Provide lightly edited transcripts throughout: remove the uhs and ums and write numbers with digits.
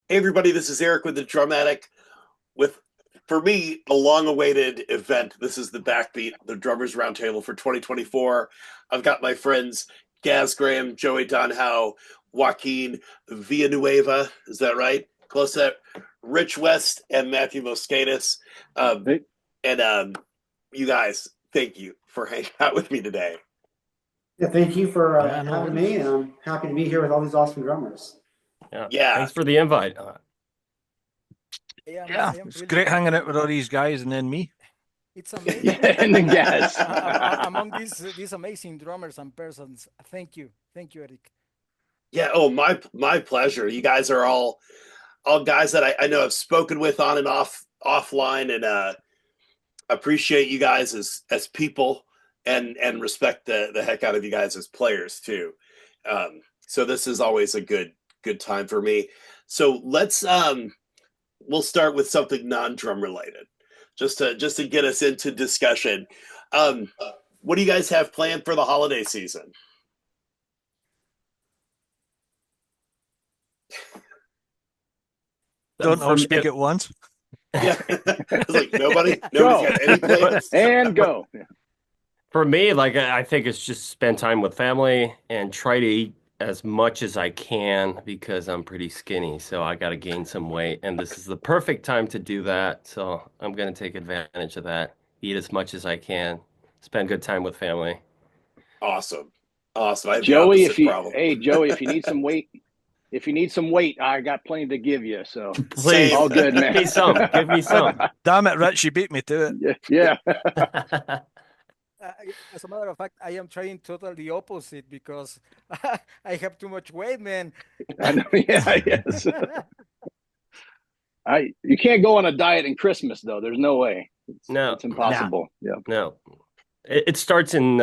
Hey everybody, this is Eric with the Drum Attic. With for me, a long-awaited event. This is the Backbeat, the Drummers Roundtable for 2024. I've got my friends Gaz Graham, Joey Donhow, Joaquin Villanueva. Is that right? Close to that. Rich West and Matthew Moscatus. Um, Hey, and you guys, thank you for hanging out with me today. Yeah, thank you for Yeah, no having me, worries. and I'm happy to be here with all these awesome drummers. Yeah, Yeah, thanks for the invite. Yeah, Yeah, I am it's really great hanging out happy. with all these guys and then me. It's amazing yeah, to and then be gas. among these amazing drummers and persons. Thank you, Eric. yeah. Oh, my pleasure. You guys are all guys that I know I've spoken with on and offline, and appreciate you guys as people, and respect the heck out of you guys as players too. So this is always a good time for me. So we'll start with something non-drum related, just to get us into discussion. Um, what do you guys have planned for the holiday season? Don't all For me, speak at once. yeah, I was like nobody's Go got any But plans. and go. for me, like I think it's just spend time with family and try to eat as much as I can because I'm pretty skinny, so I got to gain some weight, and this is the perfect time to do that. So I'm gonna take advantage of that. Eat as much as I can, spend good time with family. Awesome, awesome. I have the Joey, opposite problem. Joey, if you need some weight, I got plenty to give you. So Same. Please all good, give man. me some. Give me some. Damn it, Rich, you beat me to it. Yeah. Uh, as a matter of fact, I am trying totally opposite because I have too much weight, man. I know. Yeah. Yes. You can't go on a diet in Christmas though. There's no way. No, It's no, impossible. Yeah. no. It starts in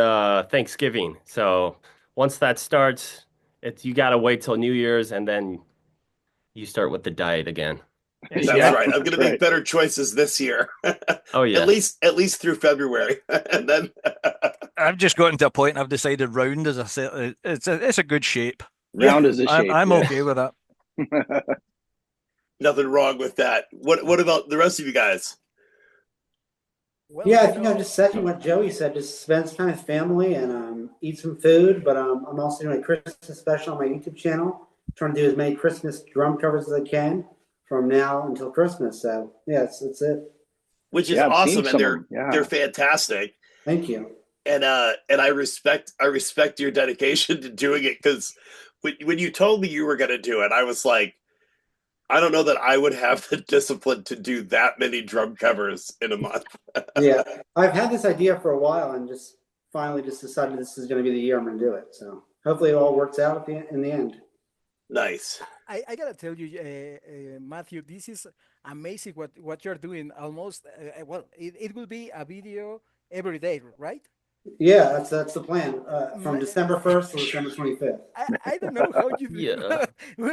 Thanksgiving. So once that starts, it's you gotta wait till New Year's and then you start with the diet again. That's Yeah. right. I'm going That's to make right. better choices this year, Oh yeah. at least through February, and then I've just gotten to a point I've decided round is it's a good shape. yeah, Round is the I'm shape. I'm Yes. okay with that. nothing wrong with that. What about the rest of you guys? Well, Yeah, I think I'm just second what Joey said. Just spend some time with family and eat some food. But I'm also doing a Christmas special on my YouTube channel, trying to do as many Christmas drum covers as I can from now until Christmas. So yeah, it's it. Which is Yeah, I've seen awesome, and some of them. they're Yeah. fantastic, Thank you. and I respect your dedication to doing it because when you told me you were going to do it, I was like, I don't know that I would have the discipline to do that many drum covers in a month. Yeah, I've had this idea for a while and just finally just decided this is going to be the year I'm going to do it. So hopefully it all works out in the end. Nice. I gotta tell you, Matthew, this is amazing what you're doing. Almost, well, it will be a video every day, right? Yeah, that's the plan. From Man, December 1st to December 25th. I don't know how you Yeah.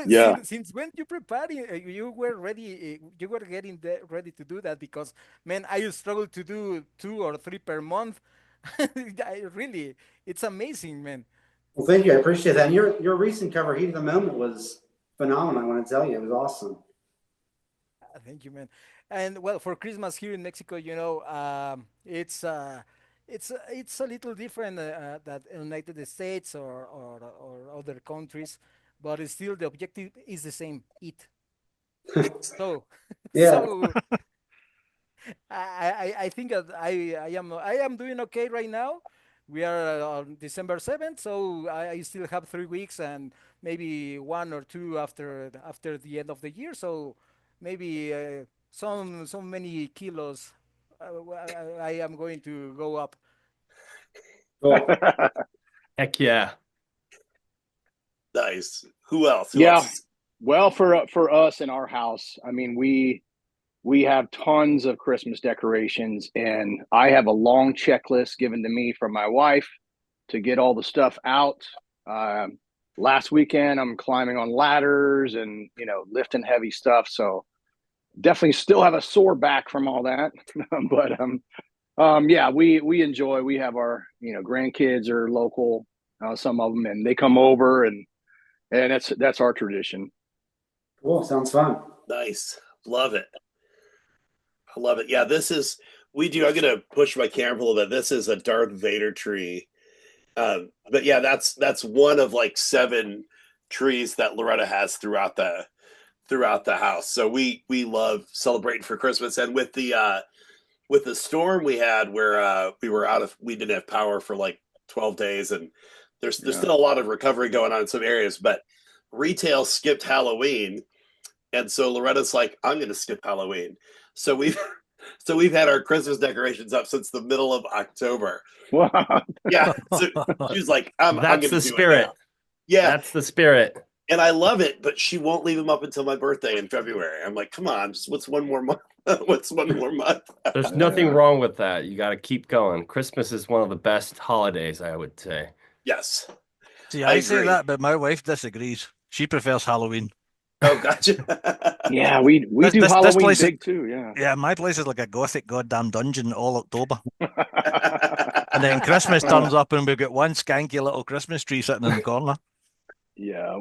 Yeah. since when you preparing you were ready you were getting ready to do that because man I struggle to do 2 or 3 per month. Really, it's amazing, man. Well, thank you. I appreciate that. And your recent cover, Heat of the Moment, was phenomenal. I want to tell you, it was awesome. Thank you, man. And well, for Christmas here in Mexico, it's a little different that United States or other countries, but it's still the objective is the same: eat. So, Yeah. so I think that I am doing okay right now. We are on December 7th, so I still have 3 weeks and maybe 1 or 2 after the end of the year. So maybe so many kilos I am going to go up. Cool. Heck yeah. Nice. Who else? Who Yeah. else? Well, for us in our house, I mean, we have tons of Christmas decorations, and I have a long checklist given to me from my wife to get all the stuff out. Um, Last weekend, I'm climbing on ladders and lifting heavy stuff. So definitely still have a sore back from all that, but yeah, we enjoy. We have our grandkids are local, some of them, and they come over and that's our tradition. Cool. Sounds fun. Nice. Love it. I love it. Yeah, I'm gonna push my camera a little bit. This is a Darth Vader tree. But yeah, that's one of like 7 trees that Loretta has throughout the house. So we love celebrating for Christmas. And with the storm we had where we didn't have power for like 12 days, and there's still a lot of recovery going on in some areas, but retail skipped Halloween. And so Loretta's like, I'm going to skip Halloween. So we've had our Christmas decorations up since the middle of October. Wow. Yeah. So she's like, I'm going to do spirit. it now. Yeah. That's the spirit. And I love it, but she won't leave them up until my birthday in February. I'm like, come on, just what's one more month? What's one more month? There's nothing wrong with that. You got to keep going. Christmas is one of the best holidays, I would say. Yes. See, I say that, but my wife disagrees. She prefers Halloween. Oh, gotcha. Yeah, we do Halloween big too. Yeah. Yeah, my place is like a gothic goddamn dungeon all October. And then Christmas turns up and we've got one skanky little Christmas tree sitting in the corner. Yeah.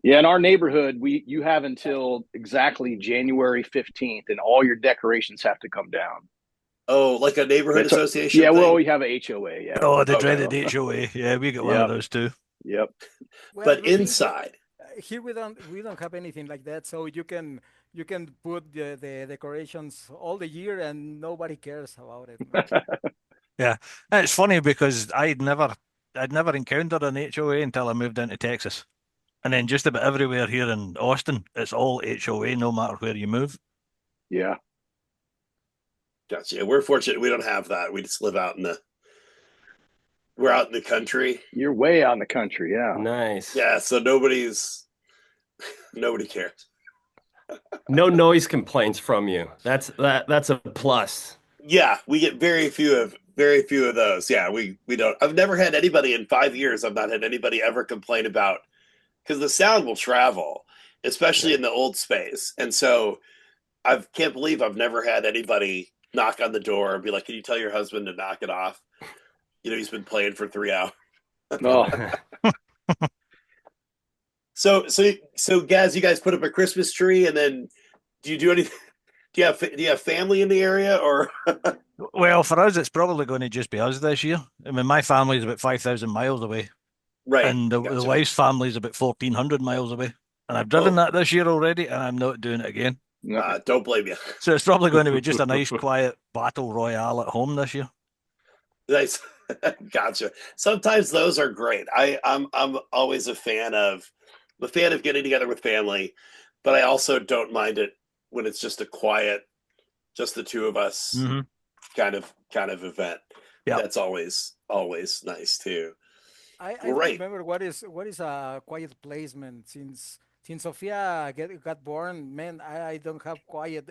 Yeah, in our neighborhood, you have until exactly January 15th, and all your decorations have to come down. Oh, like a neighborhood association? Yeah, thing? well, we have a HOA. Yeah. Oh, the dreaded HOA. Yeah, we got one of those too. Yep. Well, but inside. Here we don't have anything like that, so you can put the decorations all the year and nobody cares about it. Yeah, and it's funny because I'd never encountered an HOA until I moved into Texas, and then just about everywhere here in Austin, it's all HOA, no matter where you move. Yeah. Gotcha. We're fortunate we don't have that. We just live we're out in the country. You're way out in the country, yeah. Nice. Yeah, so nobody cares. No noise complaints from you. That's a plus. Yeah, we get very few of those. Yeah, we don't. I've never had anybody in 5 years. I've not had anybody ever complain about, because the sound will travel, especially in the old space. And so I can't believe I've never had anybody knock on the door and be like, "Can you tell your husband to knock it off? You know, he's been playing for 3 hours." Oh. So Gaz, you guys put up a Christmas tree, and then do you do anything? Do you have family in the area, or? Well, for us, it's probably going to just be us this year. I mean, my family's about 5,000 miles away, Right, and the wife's family's about 1,400 miles away. And I've driven that this year already, and I'm not doing it again. Don't blame you. So it's probably going to be just a nice, quiet battle royale at home this year. Nice. Gotcha. Sometimes those are great. I'm always a fan of getting together with family, but I also don't mind it when it's just a quiet, just the two of us kind of event. Yeah, that's always nice too. I remember what is a quiet placement since Sophia got born. Man, I don't have quiet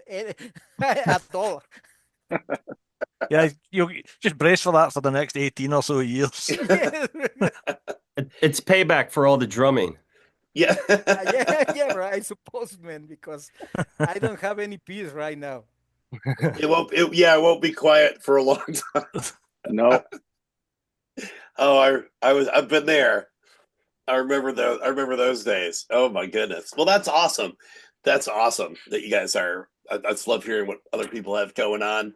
at all. Yeah, you just brace for that for the next 18 or so years. It's payback for all the drumming. Yeah. Yeah, right. I suppose, man, because I don't have any peace right now. It won't be quiet for a long time. No. Oh, I've been there. I remember those days. Oh my goodness. Well, that's awesome. That's awesome that you guys are. I just love hearing what other people have going on.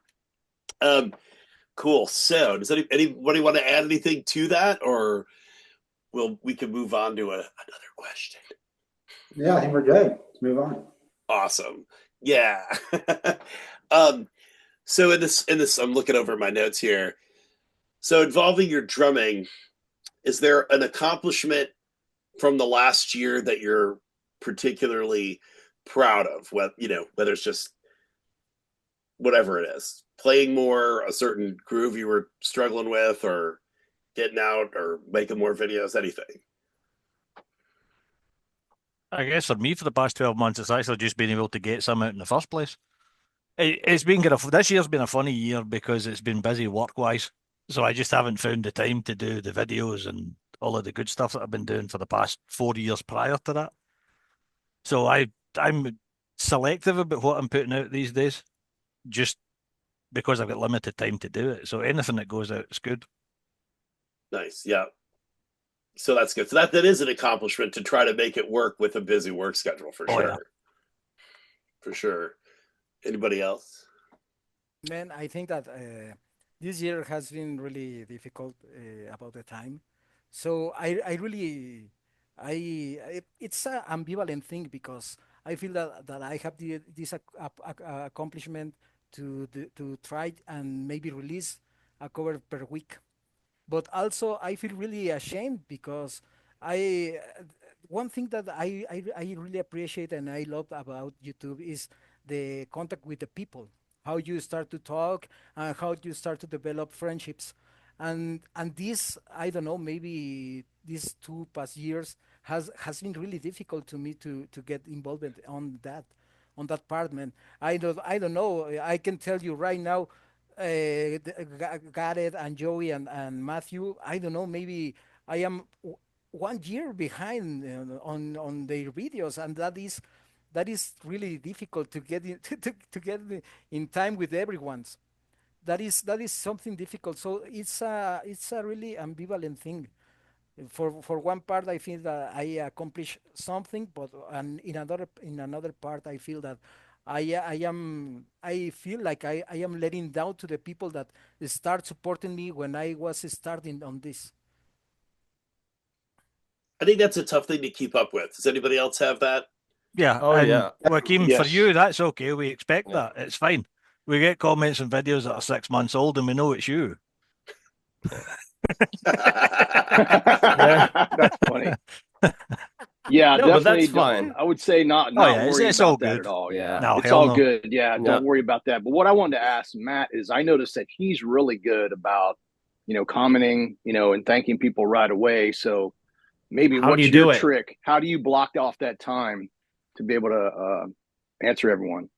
Cool. So, does anybody want to add anything to that, or we can move on to another question? Yeah, I think we're good. Let's move on. Awesome. Yeah. So in this, I'm looking over my notes here. So involving your drumming, is there an accomplishment from the last year that you're particularly proud of? Whether it's just whatever it is, playing more, a certain groove you were struggling with, or getting out, or making more videos, anything? I guess for me, for the past 12 months, it's actually just being able to get some out in the first place. It's been this year's been a funny year because it's been busy work-wise. So I just haven't found the time to do the videos and all of the good stuff that I've been doing for the past 4 years prior to that. So I'm selective about what I'm putting out these days, just because I've got limited time to do it. So anything that goes out is good. Nice. Yeah. So that's good. So that is an accomplishment to try to make it work with a busy work schedule for sure. Yeah. For sure. Anybody else? Man, I think that this year has been really difficult about the time. So I really, it's an ambivalent thing because I feel that I have this accomplishment to try and maybe release a cover per week. But also I feel really ashamed because I one thing that I really appreciate and I love about YouTube is the contact with the people, how you start to talk and how you start to develop friendships. And this, I don't know, maybe these 2 past years has been really difficult to me to get involved on that part, man. I don't know. I can tell you right now, Gareth and Joey and Matthew. I don't know. Maybe I am 1 year behind on their videos, and that is really difficult to get to get in time with everyone's. That is something difficult. So it's a really ambivalent thing. For one part, I feel that I accomplish something, but and in another part, I feel that I feel like I am letting down to the people that start supporting me when I was starting on this. I think that's a tough thing to keep up with. Does anybody else have that? Yeah. Oh, and yeah. Joaquin, for Yes. you, that's okay. We expect Yeah. that. It's fine. We get comments and videos that are 6 months old and we know it's you. That's funny. Yeah, No, but definitely. that's fine. I would say not yeah, worry it's about all that good. at all. Yeah, Yeah. No, it's hell all no. good. Yeah, Yeah. don't worry about that. But what I wanted to ask Matt is, I noticed that he's really good about, commenting, and thanking people right away. So maybe How do what's you do your it? trick? How do you block off that time to be able to answer everyone?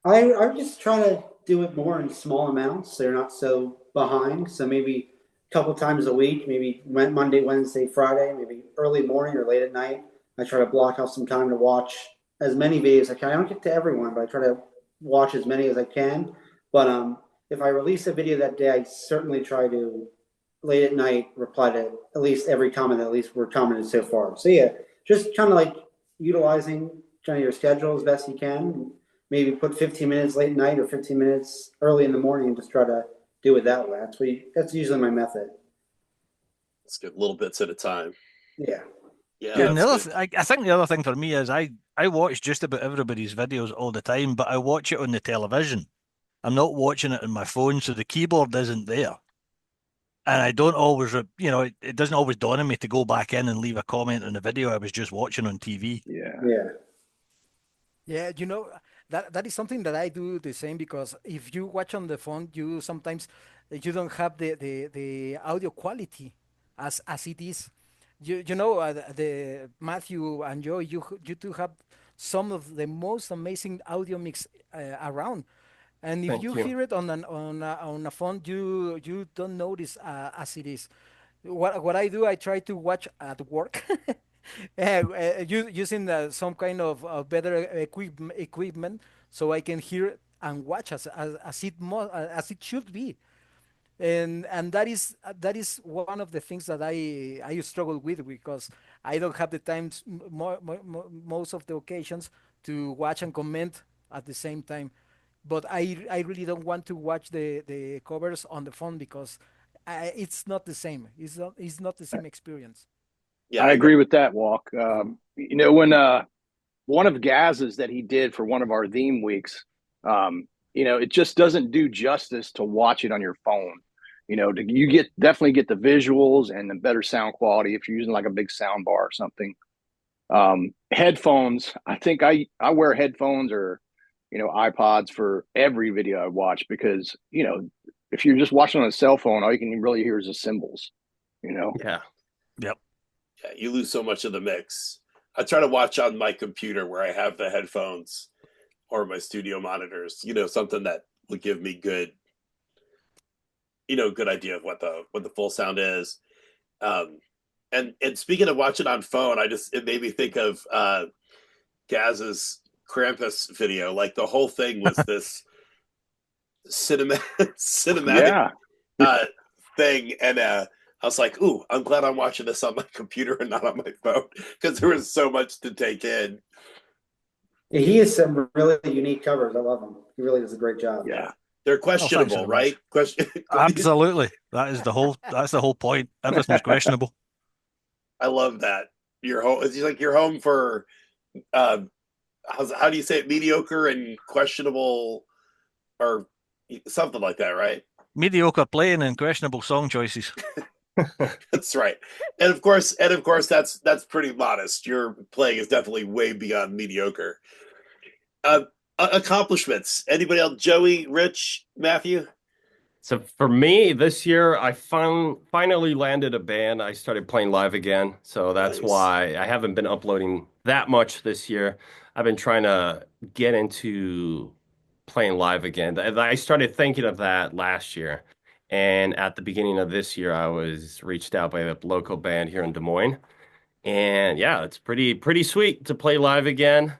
I just try to do it more in small amounts. So they're not so behind. So maybe a couple times a week, maybe Monday, Wednesday, Friday, maybe early morning or late at night. I try to block off some time to watch as many videos as I can. I don't get to everyone, but I try to watch as many as I can. But if I release a video that day, I certainly try to late at night reply to at least every comment that at least were commented so far. So yeah, just kind of like utilizing kind of your schedule as best you can. Maybe put 15 minutes late at night or 15 minutes early in the morning and just try to do it that way. That's usually my method. It's good, little bits at a time. Yeah. Yeah, And that's I think the other thing for me is I watch just about everybody's videos all the time, but I watch it on the television. I'm not watching it on my phone, so the keyboard isn't there. And I don't always, it doesn't always dawn on me to go back in and leave a comment on the video I was just watching on TV. Yeah. Yeah. Yeah, that is something that I do the same because if you watch on the phone, you sometimes you don't have the audio quality as it is. The Matthew and Joe, you two have some of the most amazing audio mix around. And if Thank you you. hear it on a phone, you don't notice as it is. What I do, I try to watch at work, using some kind of better equipment, so I can hear and watch as it should be. And that is one of the things that I struggle with because I don't have the time most of the occasions to watch and comment at the same time. But I really don't want to watch the covers on the phone because it's not the same. It's not the same experience. Yeah, I agree with that, Walk. When one of Gaz's that he did for one of our theme weeks, it just doesn't do justice to watch it on your phone. You definitely get the visuals and the better sound quality if you're using like a big sound bar or something. Headphones, I think I wear headphones or iPods for every video I watch because if you're just watching on a cell phone, all you can really hear is the cymbals. Yeah. Yep. Yeah, you lose so much of the mix. I try to watch on my computer where I have the headphones or my studio monitors, something that will give me good idea of what the full sound is. And speaking of watching on phone, it made me think of Gaz's Krampus video. Like the whole thing was this cinematic Yeah. thing, and I was like, ooh, I'm glad I'm watching this on my computer and not on my phone because there was so much to take in. Yeah, he has some really unique covers. I love him. He really does a great job. Yeah. They're questionable, right? Absolutely. That's the whole point. Everything's questionable. I love that. Your home. It's like you're home for how do you say it? Mediocre and questionable, or something like that, right? Mediocre playing and questionable song choices. That's right. And of course, that's pretty modest. Your playing is definitely way beyond mediocre. Accomplishments. Anybody else? Joey, Rich, Matthew? So for me this year, I finally landed a band. I started playing live again. So that's why I haven't been uploading that much this year. I've been trying to get into playing live again. I started thinking of that last year. And at the beginning of this year, I was reached out by a local band here in Des Moines. And yeah, it's pretty sweet to play live again.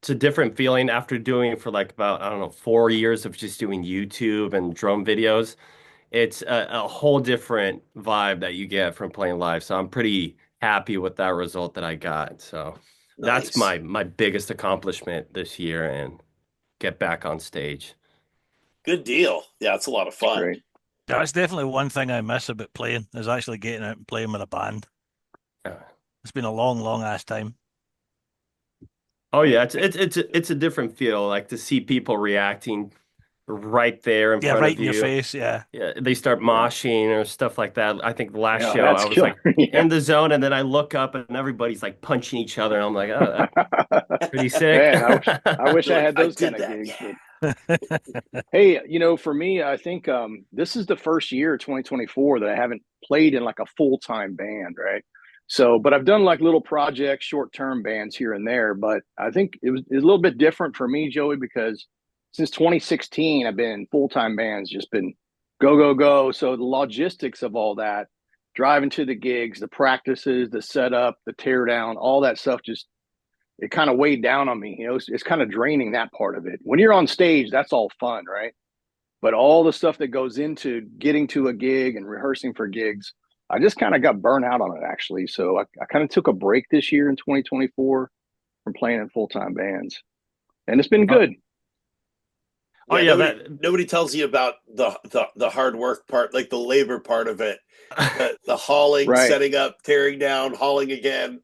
It's a different feeling after doing for like about, I don't know, 4 years of just doing YouTube and drum videos. It's a whole different vibe that you get from playing live. So I'm pretty happy with that result that I got. So that's my biggest accomplishment this year, and get back on stage. Good deal. Yeah, it's a lot of fun. Great. That's definitely one thing I miss about playing, is actually getting out and playing with a band. It's been a long ass time. Oh yeah, it's a different feel, like to see people reacting right there in front right of in you. your face. Yeah, they start moshing or stuff like that. I think the last show that's I was killer. like in the zone, and then I look up and everybody's like punching each other, and I'm like, oh, that's pretty sick. Man, I wish I had those kind of gigs. But hey, for me, I think this is the first year, 2024, that I haven't played in like a full-time band, right? So, but I've done like little projects, short-term bands here and there. But I think it's a little bit different for me, Joey, because since 2016, I've been in full-time bands, just been go, go, go. So the logistics of all that, driving to the gigs, the practices, the setup, the tear down, all that stuff it kind of weighed down on me. It's kind of draining, that part of it. When you're on stage, that's all fun, right? But all the stuff that goes into getting to a gig and rehearsing for gigs, I just kind of got burnt out on it, actually. So I kind of took a break this year in 2024 from playing in full-time bands. And it's been good. Nobody tells you about the hard work part, like the labor part of it. The hauling, right. Setting up, tearing down, hauling again.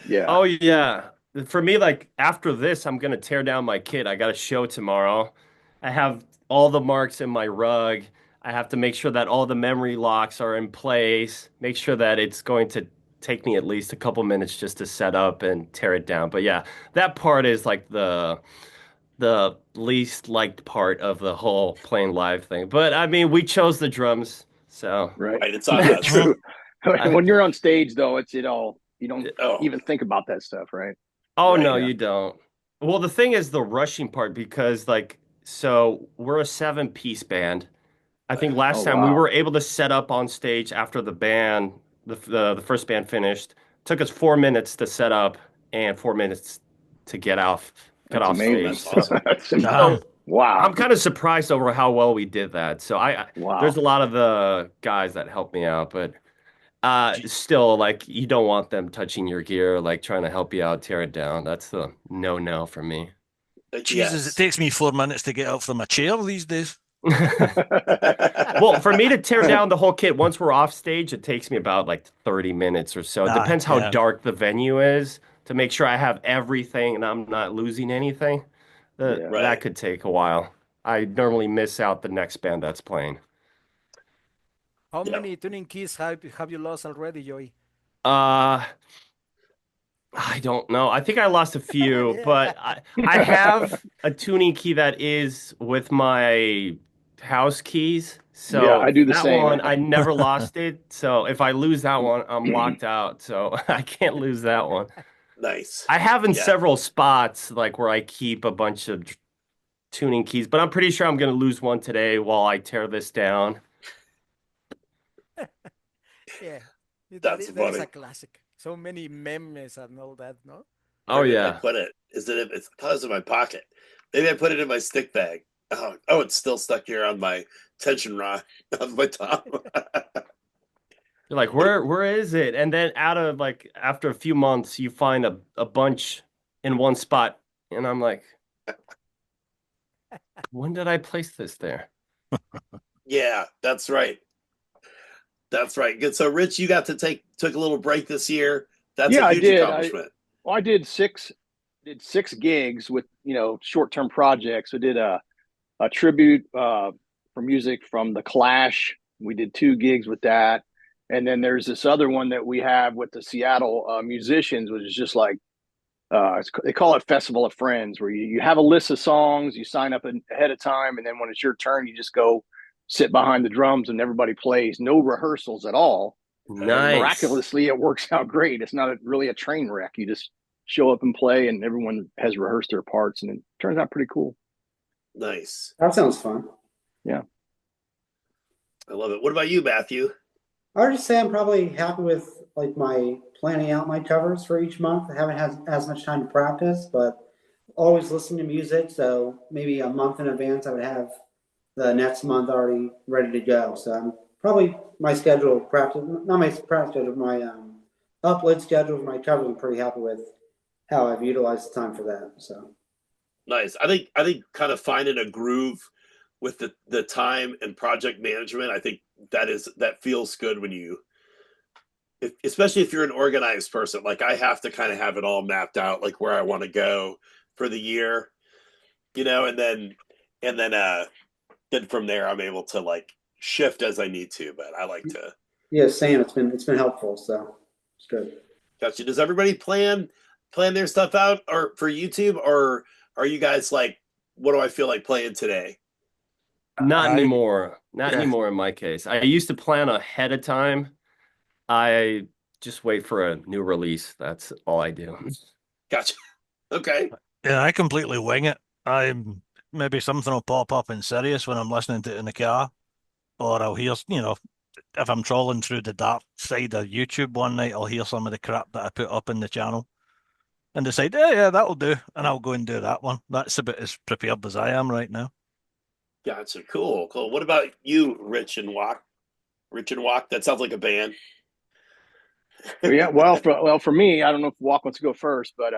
Yeah. Oh yeah. For me, like after this, I'm gonna tear down my kit. I got a show tomorrow. I have all the marks in my rug. I have to make sure that all the memory locks are in place. Make sure that it's going to take me at least a couple minutes just to set up and tear it down. But yeah, that part is like the least liked part of the whole playing live thing. But I mean, we chose the drums, so right. It's on us. True. When you're on stage, though, you don't even think about that stuff, right? Oh Right, no, you don't. Well, the thing is the rushing part, because so we're a 7-piece band. I think last time we were able to set up on stage after the band, the first band finished. Took us 4 minutes to set up and 4 minutes to get off amazing. stage. That's So, wow. I'm kind of surprised over how well we did that. So there's a lot of the guys that helped me out, but still, like, you don't want them touching your gear, like trying to help you out, tear it down. That's the no for me. Jesus, it takes me 4 minutes to get up from a chair these days. Well, for me to tear down the whole kit once we're off stage, it takes me about like 30 minutes or so. It depends how dark the venue is, to make sure I have everything and I'm not losing anything. That could take a while. I normally miss out the next band that's playing. How many tuning keys have you lost already, Joey? I don't know. I think I lost a few, but I have a tuning key that is with my house keys. So I do the that same. one, I never lost it. So if I lose that one, I'm locked out. So I can't lose that one. Nice. I have in several spots, like where I keep a bunch of tuning keys, but I'm pretty sure I'm going to lose one today while I tear this down. That is a classic. So many memes and all that, no? Oh Where did yeah. I put it? It's because of my pocket. Maybe I put it in my stick bag. Oh, it's still stuck here on my tension rod on my top. You're like, where is it? And then out of like after a few months, you find a bunch in one spot, and I'm like, when did I place this there? Yeah, that's right. That's right. Good. So, Rich, you got to took a little break this year. That's Yeah, a I huge did. accomplishment. I did six gigs with short term projects. I did a tribute for music from the Clash. We did 2 gigs with that, and then there's this other one that we have with the Seattle musicians, which is just like they call it Festival of Friends, where you have a list of songs, you sign up ahead of time, and then when it's your turn, you just go sit behind the drums and everybody plays. No rehearsals at all. And Nice. miraculously, it works out great. It's not really a train wreck. You just show up and play, and everyone has rehearsed their parts, and it turns out pretty cool. Nice. That sounds fun. Yeah. I love it. What about you, Matthew? I would just say I'm probably happy with like my planning out my covers for each month. I haven't had as much time to practice, but always listen to music. So maybe a month in advance, I would have the next month already ready to go. So I'm probably my schedule practice, not my practice schedule, my upload schedule for my covers. I'm pretty happy with how I've utilized the time for that. So Nice. I think kind of finding a groove with the time and project management. I think that feels good when you, especially if you're an organized person. Like I have to kind of have it all mapped out, like where I want to go for the year, and then from there I'm able to like shift as I need to. But I like to. yeah, Sam, it's been helpful. So it's good. Gotcha. Does everybody plan their stuff out or for YouTube, or are you guys like, what do I feel like playing today? Not anymore. Not anymore in my case. I used to plan ahead of time. I just wait for a new release. That's all I do. Gotcha. Okay. Yeah, I completely wing it. Maybe something will pop up in Sirius when I'm listening to it in the car, or I'll hear, if I'm trolling through the dark side of YouTube one night, I'll hear some of the crap that I put up in the channel and decide, yeah, that'll do, and I'll go and do that one. That's about as prepared as I am right now. Gotcha. Cool. What about you, Rich and Walk? Rich and Walk. That sounds like a band. Yeah, for me, I don't know if Walk wants to go first, but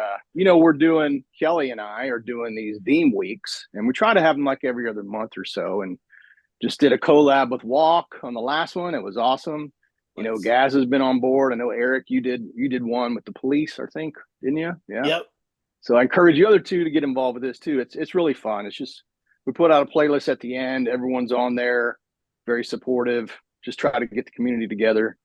Kelly and I are doing these theme weeks, and we try to have them like every other month or so. And just did a collab with Walk on the last one. It was awesome. Nice. Gaz has been on board. I know Eric, you did one with the Police, I think, didn't you? Yeah. Yep. So I encourage you other two to get involved with this too. It's really fun. It's just we put out a playlist at the end. Everyone's on there, very supportive. Just try to get the community together.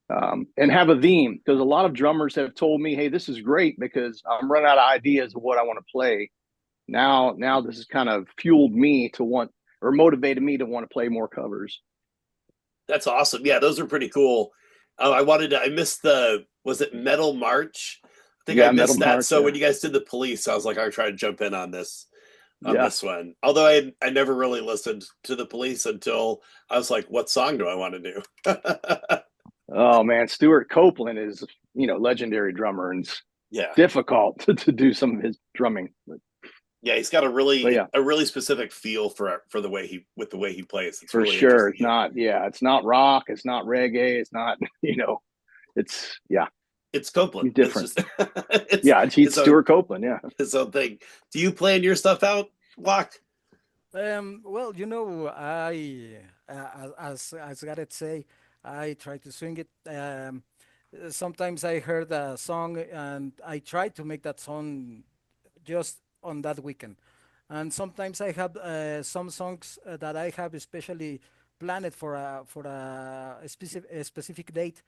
And have a theme, because a lot of drummers have told me, hey, this is great because I'm running out of ideas of what I want to play. Now this has kind of fueled me to want, or motivated me to want to play more covers. That's awesome. Yeah, those are pretty cool. I missed was it Metal March? I think I missed that. So when you guys did the Police, I was like, I'll try to jump in on this one. Although I never really listened to the Police until I was like, what song do I want to do? Oh man, Stuart Copeland is, legendary drummer, and it's difficult to do some of his drumming. Yeah, he's got a really specific feel for the way he plays. It's for really sure. It's not rock, it's not reggae, it's not, It's Copeland. He's different. It's Stuart Copeland, his own thing. Do you plan your stuff out, Locke? Well, I as Garrett say, I try to swing it. Sometimes I heard a song and I try to make that song just on that weekend. And sometimes I have some songs that I have especially planned for a specific date.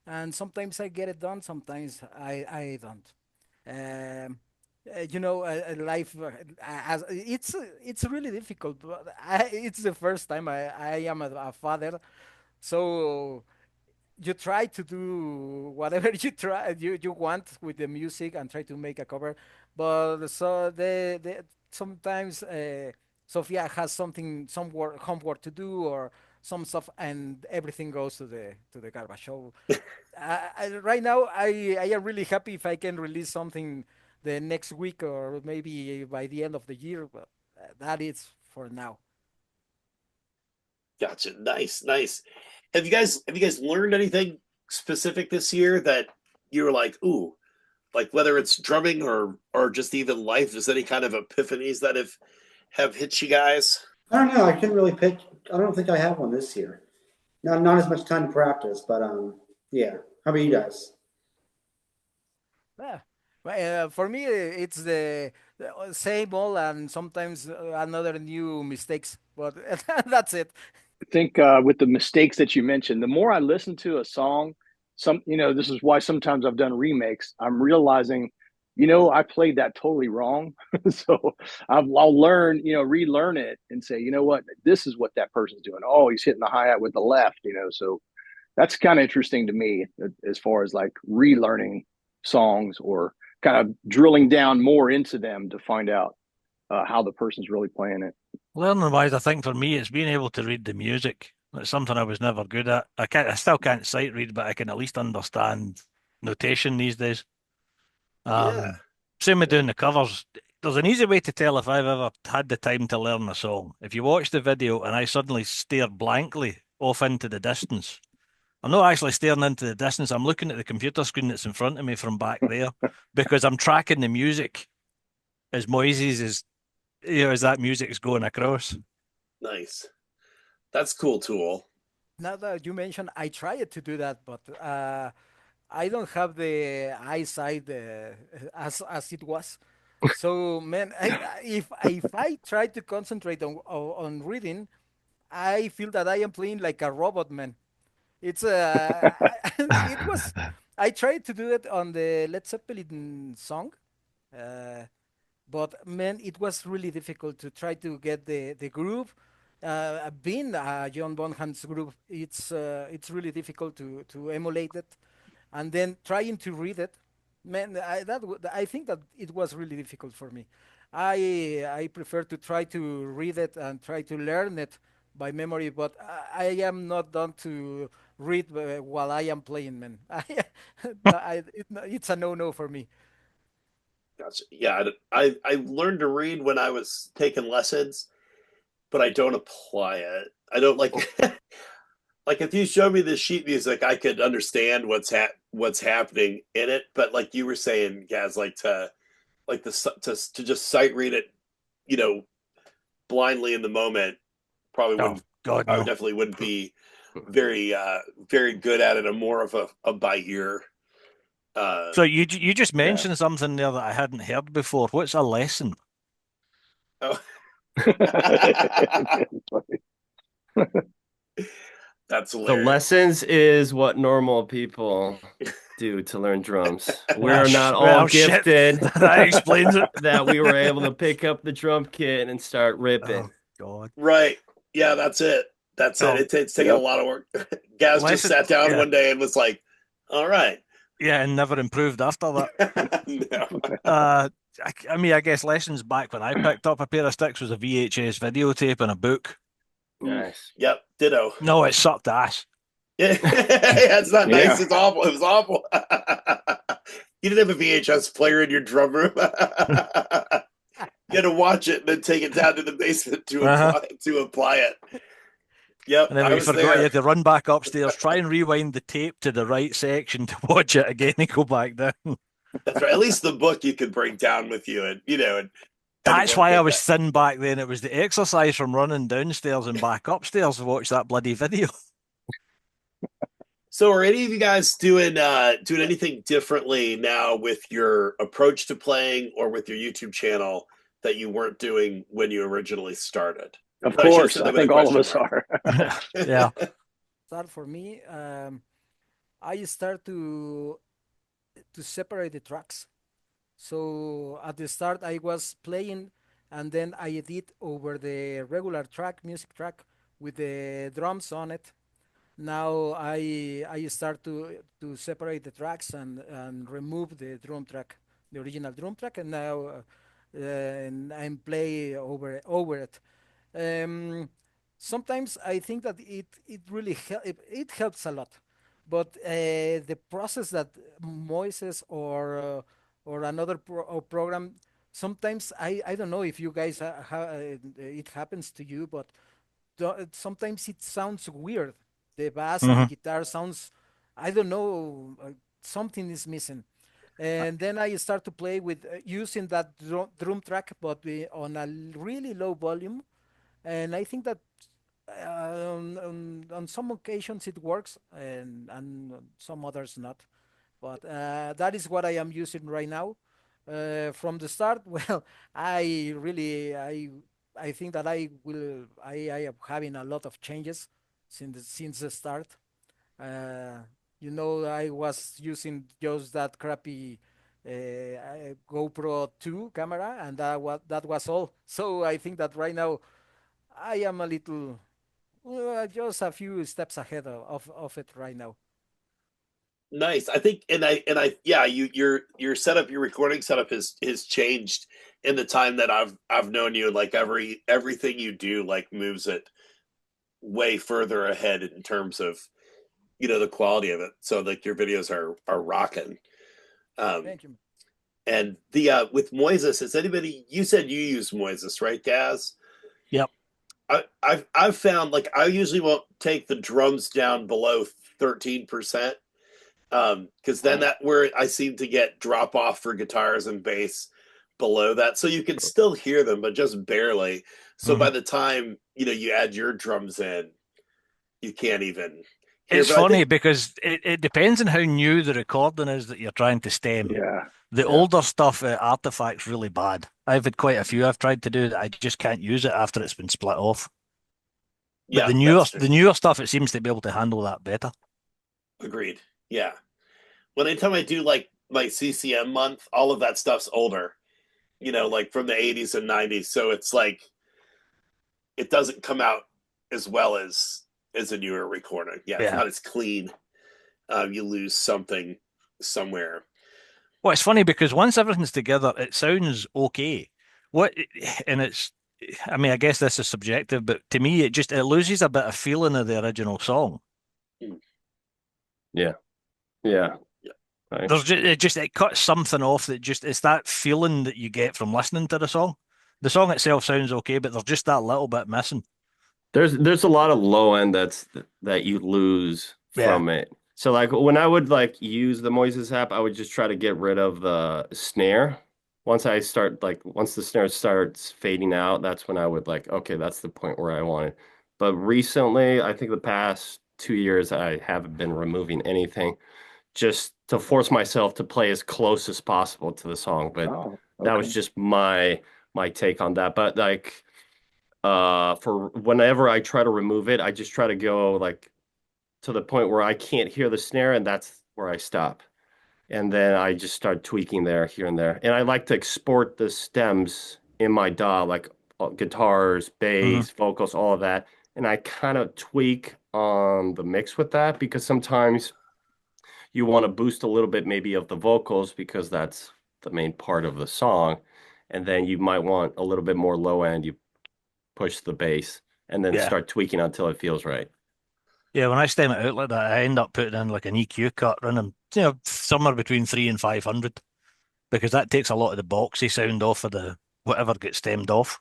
And sometimes I get it done, sometimes I don't. Life as it's really difficult. But it's the first time I am a father, so you try to do whatever you want with the music and try to make a cover, but so the sometimes Sophia has some homework to do or some stuff, and everything goes to the garbage. So right now I am really happy if I can release something the next week or maybe by the end of the year. But that is for now. Gotcha. Nice, nice. Have you guys learned anything specific this year that you were like, ooh, like whether it's drumming or just even life, is any kind of epiphanies that have hit you guys? I don't know. I couldn't really pick. I don't think I have one this year. Not as much time to practice, but yeah. How about you guys? Yeah. For me, it's the same old and sometimes another new mistakes, but that's it. I think with the mistakes that you mentioned, the more I listen to a song, this is why sometimes I've done remakes. I'm realizing, I played that totally wrong. So I'll learn, relearn it and say, you know what, this is what that person's doing. Oh, he's hitting the hi-hat with the left, so that's kind of interesting to me as far as like relearning songs or kind of drilling down more into them to find out how the person's really playing it. Learning wise, I think for me, it's being able to read the music. It's something I was never good at. I still can't sight read, but I can at least understand notation these days. Yeah. Same with doing the covers. There's an easy way to tell if I've ever had the time to learn a song. If you watch the video and I suddenly stare blankly off into the distance, I'm not actually staring into the distance. I'm looking at the computer screen that's in front of me from back there because I'm tracking the music as Moises as as that music's going across. Nice. That's cool tool. Now that you mentioned, I tried to do that, but I don't have the eyesight as it was. So man, if I try to concentrate on reading, I feel that I am playing like a robot, man. It's it was. I tried to do it on the Led Zeppelin song, uh, but man, it was really difficult to try to get the groove. Being John Bonham's group, it's really difficult to emulate it, and then trying to read it, man, I think that it was really difficult for me. I prefer to try to read it and try to learn it by memory, but I am not done to read while I am playing, man. It's a no-no for me. Gotcha. Yeah, I learned to read when I was taking lessons, but I don't apply it. I don't like like if you show me the sheet music, I could understand what's happening in it. But like you were saying, guys, like to just sight read it, you know, blindly in the moment, probably Oh wouldn't. God, I no. definitely wouldn't be very good at it. I'm more of a by ear. So you just Yeah. mentioned something there that I hadn't heard before. What's a lesson? Oh. That's The hilarious. lessons is what normal people do to learn drums. We're Well, not all well, shit. gifted That explains it. that we were able to pick up the drum kit and start ripping. Oh God. Right. Yeah, that's it. That's Oh, it. It's taking a Yep. lot of work. Gaz just Lesson- sat down yeah. one day and was like, all right. Yeah, and never improved after that. No. I mean, I guess lessons back when I picked up a pair of sticks was a VHS videotape and a book. Nice. Yep, ditto. No, it sucked ass. Yeah, it's not nice. Yeah. It's awful. It was awful. You didn't have a VHS player in your drum room. You had to watch it and then take it down to the basement to apply it. Yep, And then I when you was forgot, you there. had to run back upstairs, try and rewind the tape to the right section to watch it again and go back down. That's right. At least the book you could bring down with you, and and That's work why I with was it. thin back then. It was the exercise from running downstairs and back upstairs to watch that bloody video. So, are any of you guys doing anything differently now with your approach to playing or with your YouTube channel that you weren't doing when you originally started? Of I should have course, said I that with a think all of question us mark. are. Yeah. Start for me. I start to separate the tracks. So at the start, I was playing, and then I edit over the regular track, music track, with the drums on it. Now I start to separate the tracks and remove the drum track, the original drum track, and now and I'm play over it. Um, Sometimes I think that it really it helps a lot, but the process that Moises or another program sometimes I don't know if you guys it happens to you, but sometimes it sounds weird. The bass and the Hmm. guitar sounds, I don't know, something is missing. And then I start to play with using that drum track, but on a really low volume. And I think that on some occasions it works, and some others not. But that is what I am using right now. From the start, well, I really I think that I am having a lot of changes since the start. Uh, I was using just that crappy GoPro 2 camera, and that was all. So I think that right now I am a little, just a few steps ahead of it right now. Nice. I think, yeah, your setup, your recording setup has changed in the time that I've known you. Like everything you do, like moves it way further ahead in terms of the quality of it. So like your videos are rocking. Um, Thank you. and the with Moises, is anybody? You said you use Moises, right, Gaz? Yep. I've found like I usually won't take the drums down below 13%. Because then that where I seem to get drop off for guitars and bass below that, so you can still hear them, but just barely. So by the time you add your drums in, you can't even hear. It's But I funny think, because it depends on how new the recording is that you're trying to stem. Yeah. The yeah, older stuff, Artifact's really bad. I've had quite a few I've tried to do that I just can't use it after it's been split off. But yeah, that's true. the newer stuff, it seems to be able to handle that better. Agreed. Yeah. When anytime I do like my CCM month, all of that stuff's older. Like from the 80s and 90s. So it's like it doesn't come out as well as a newer recording. Yeah, it's Yeah. not as clean. You lose something somewhere. Well, it's funny because once everything's together, it sounds okay. What, and it's, I mean, I guess this is subjective, but to me, it loses a bit of feeling of the original song. Mm. Yeah. Yeah. Yeah. Right. It cuts something off that it's that feeling that you get from listening to the song. The song itself sounds okay, but there's just that little bit missing. There's a lot of low end that you lose Yeah. from it. So like when I would like use the Moises app, I would just try to get rid of the snare. Once the snare starts fading out, that's when I would like, okay, that's the point where I want it. But recently, I think the past 2 years, I haven't been removing anything just to force myself to play as close as possible to the song. But Oh, that was okay. just my take on that. But like for whenever I try to remove it, I just try to go like to the point where I can't hear the snare, and that's where I stop. And then I just start tweaking there, here and there. And I like to export the stems in my DAW, like guitars, Hmm. bass, vocals, all of that. And I kind of tweak on the mix with that because sometimes you want to boost a little bit maybe of the vocals because that's the main part of the song. And then you might want a little bit more low end. You push the bass and then Yeah. start tweaking until it feels right. Yeah, when I stem it out like that, I end up putting in like an EQ cut running, somewhere between 300 and 500 because that takes a lot of the boxy sound off of the whatever gets stemmed off.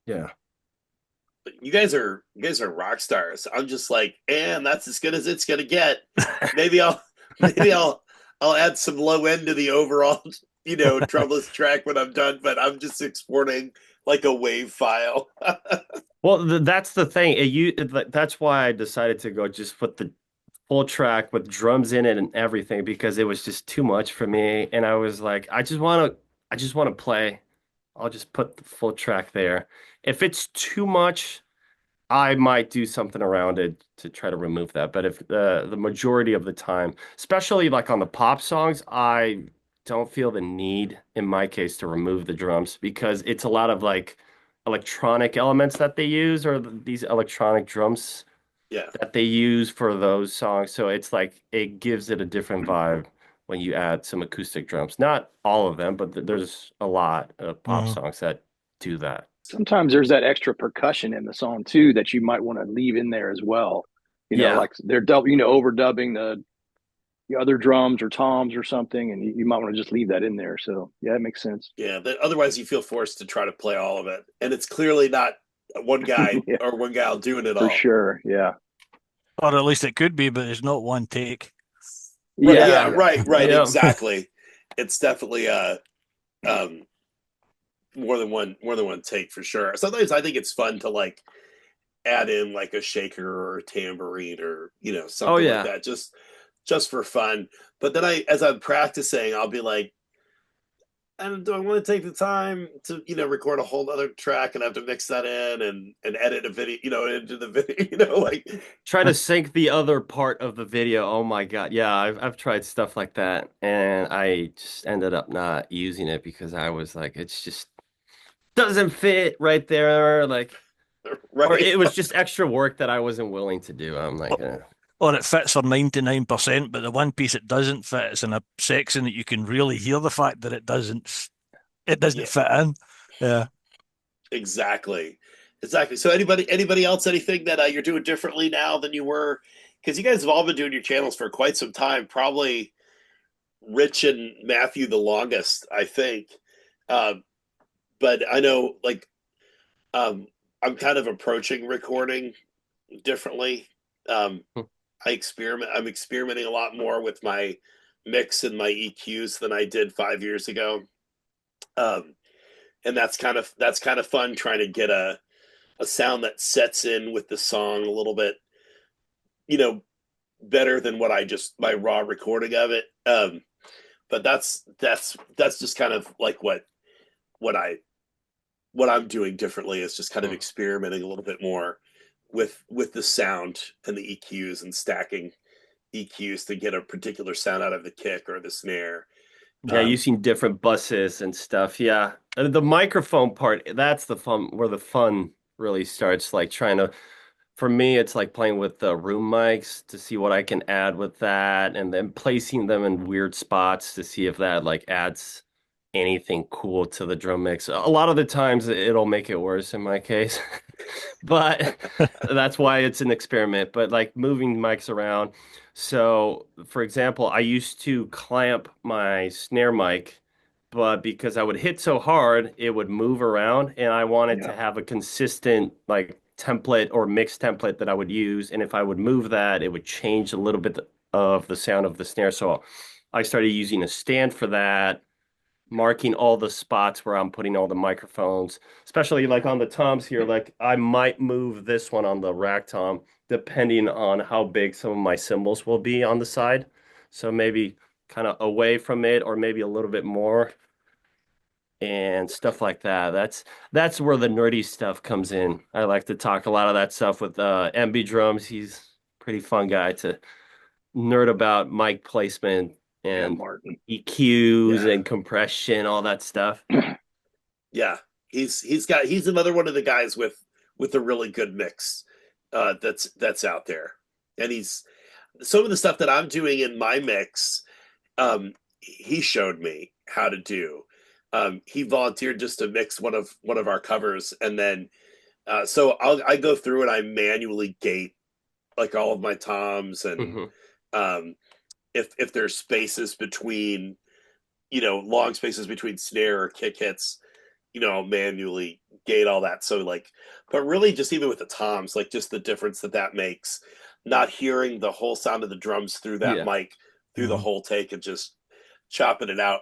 Yeah. You guys are rock stars. I'm just like, and that's as good as it's gonna get. Maybe I'll maybe I'll add some low end to the overall, drubless track when I'm done, but I'm just exporting like a wave file. Well, that's the thing. That's why I decided to go just put the full track with drums in it and everything because it was just too much for me. And I was like, I just want to play. I'll just put the full track there. If it's too much, I might do something around it to try to remove that. But if the majority of the time, especially like on the pop songs, I don't feel the need in my case to remove the drums because it's a lot of like electronic elements that they use or these electronic drums Yeah. that they use for those songs. So it's like it gives it a different vibe when you add some acoustic drums. Not all of them, but there's a lot of pop Mhm. songs that do that. Sometimes there's that extra percussion in the song too that you might want to leave in there as well. Yeah. Like they're overdubbing your other drums or toms or something, and you might want to just leave that in there. So yeah, it makes sense. Yeah, otherwise you feel forced to try to play all of it, and it's clearly not one guy Yeah, or one gal doing it for all. sure. Yeah. Or at least it could be, but it's not one take. Right, Yeah. yeah, Yeah. right, Yeah. exactly. It's definitely um more than one take for sure. Sometimes I think it's fun to like add in like a shaker or a tambourine or Oh something like yeah. that, just for fun. But then as I'm practicing, I'll be like, do I want to take the time to record a whole other track and have to mix that in and edit a video into the video like Try to sync the other part of the video. Oh my God. Yeah, I've tried stuff like that and I just ended up not using it because I was like, it's just doesn't fit right there. Like, or right. it was just extra work that I wasn't willing to do. I'm like, Or it fits for 99%, but the one piece it doesn't fit is in a section that you can really hear the fact that it doesn't Yeah, fit in. Yeah. exactly. So anybody else, anything that you're doing differently now than you were, because you guys have all been doing your channels for quite some time, probably Rich and Matthew the longest, I think. uh, but I know like um, I'm kind of approaching recording differently. um, I'm experimenting a lot more with my mix and my EQs than I did 5 years ago. Um, and that's kind of fun, trying to get a sound that sets in with the song a little bit, you know, better than what I just my raw recording of it. But that's just kind of like what I what I'm doing differently is just kind of experimenting a little bit more with the sound and the EQs and stacking EQs to get a particular sound out of the kick or the snare. yeah, using different buses and stuff. Yeah. The microphone part, that's the fun where the fun really starts. Like trying to, for me, it's like playing with the room mics to see what I can add with that and then placing them in weird spots to see if that like adds anything cool to the drum mix. A lot of the times it'll make it worse in my case. But that's why it's an experiment. But like moving mics around. So, for example, I used to clamp my snare mic, but because I would hit so hard, it would move around, and I wanted to Yeah. have a consistent like template or mix template that I would use. And if I would move that, it would change a little bit of the sound of the snare. So I started using a stand for that, marking all the spots where I'm putting all the microphones, especially like on the toms here. Like I might move this one on the rack tom depending on how big some of my cymbals will be on the side. So maybe kind of away from it or maybe a little bit more and stuff like that. That's where the nerdy stuff comes in. I like to talk a lot of that stuff with MB Drums. He's a pretty fun guy to nerd about mic placement Yeah, and Martin. EQs Yeah. and compression, all that stuff. Yeah, he's another one of the guys with a really good mix that's out there, and he's some of the stuff that I'm doing in my mix. He showed me how to do. He volunteered just to mix one of our covers, and then so I go through and I manually gate like all of my toms and Hmm. um, if there's spaces between long spaces between snare or kick hits, I'll manually gate all that. So like, but really just even with the toms, like just the difference that makes, not hearing the whole sound of the drums through that Yeah. mic through the whole take and just chopping it out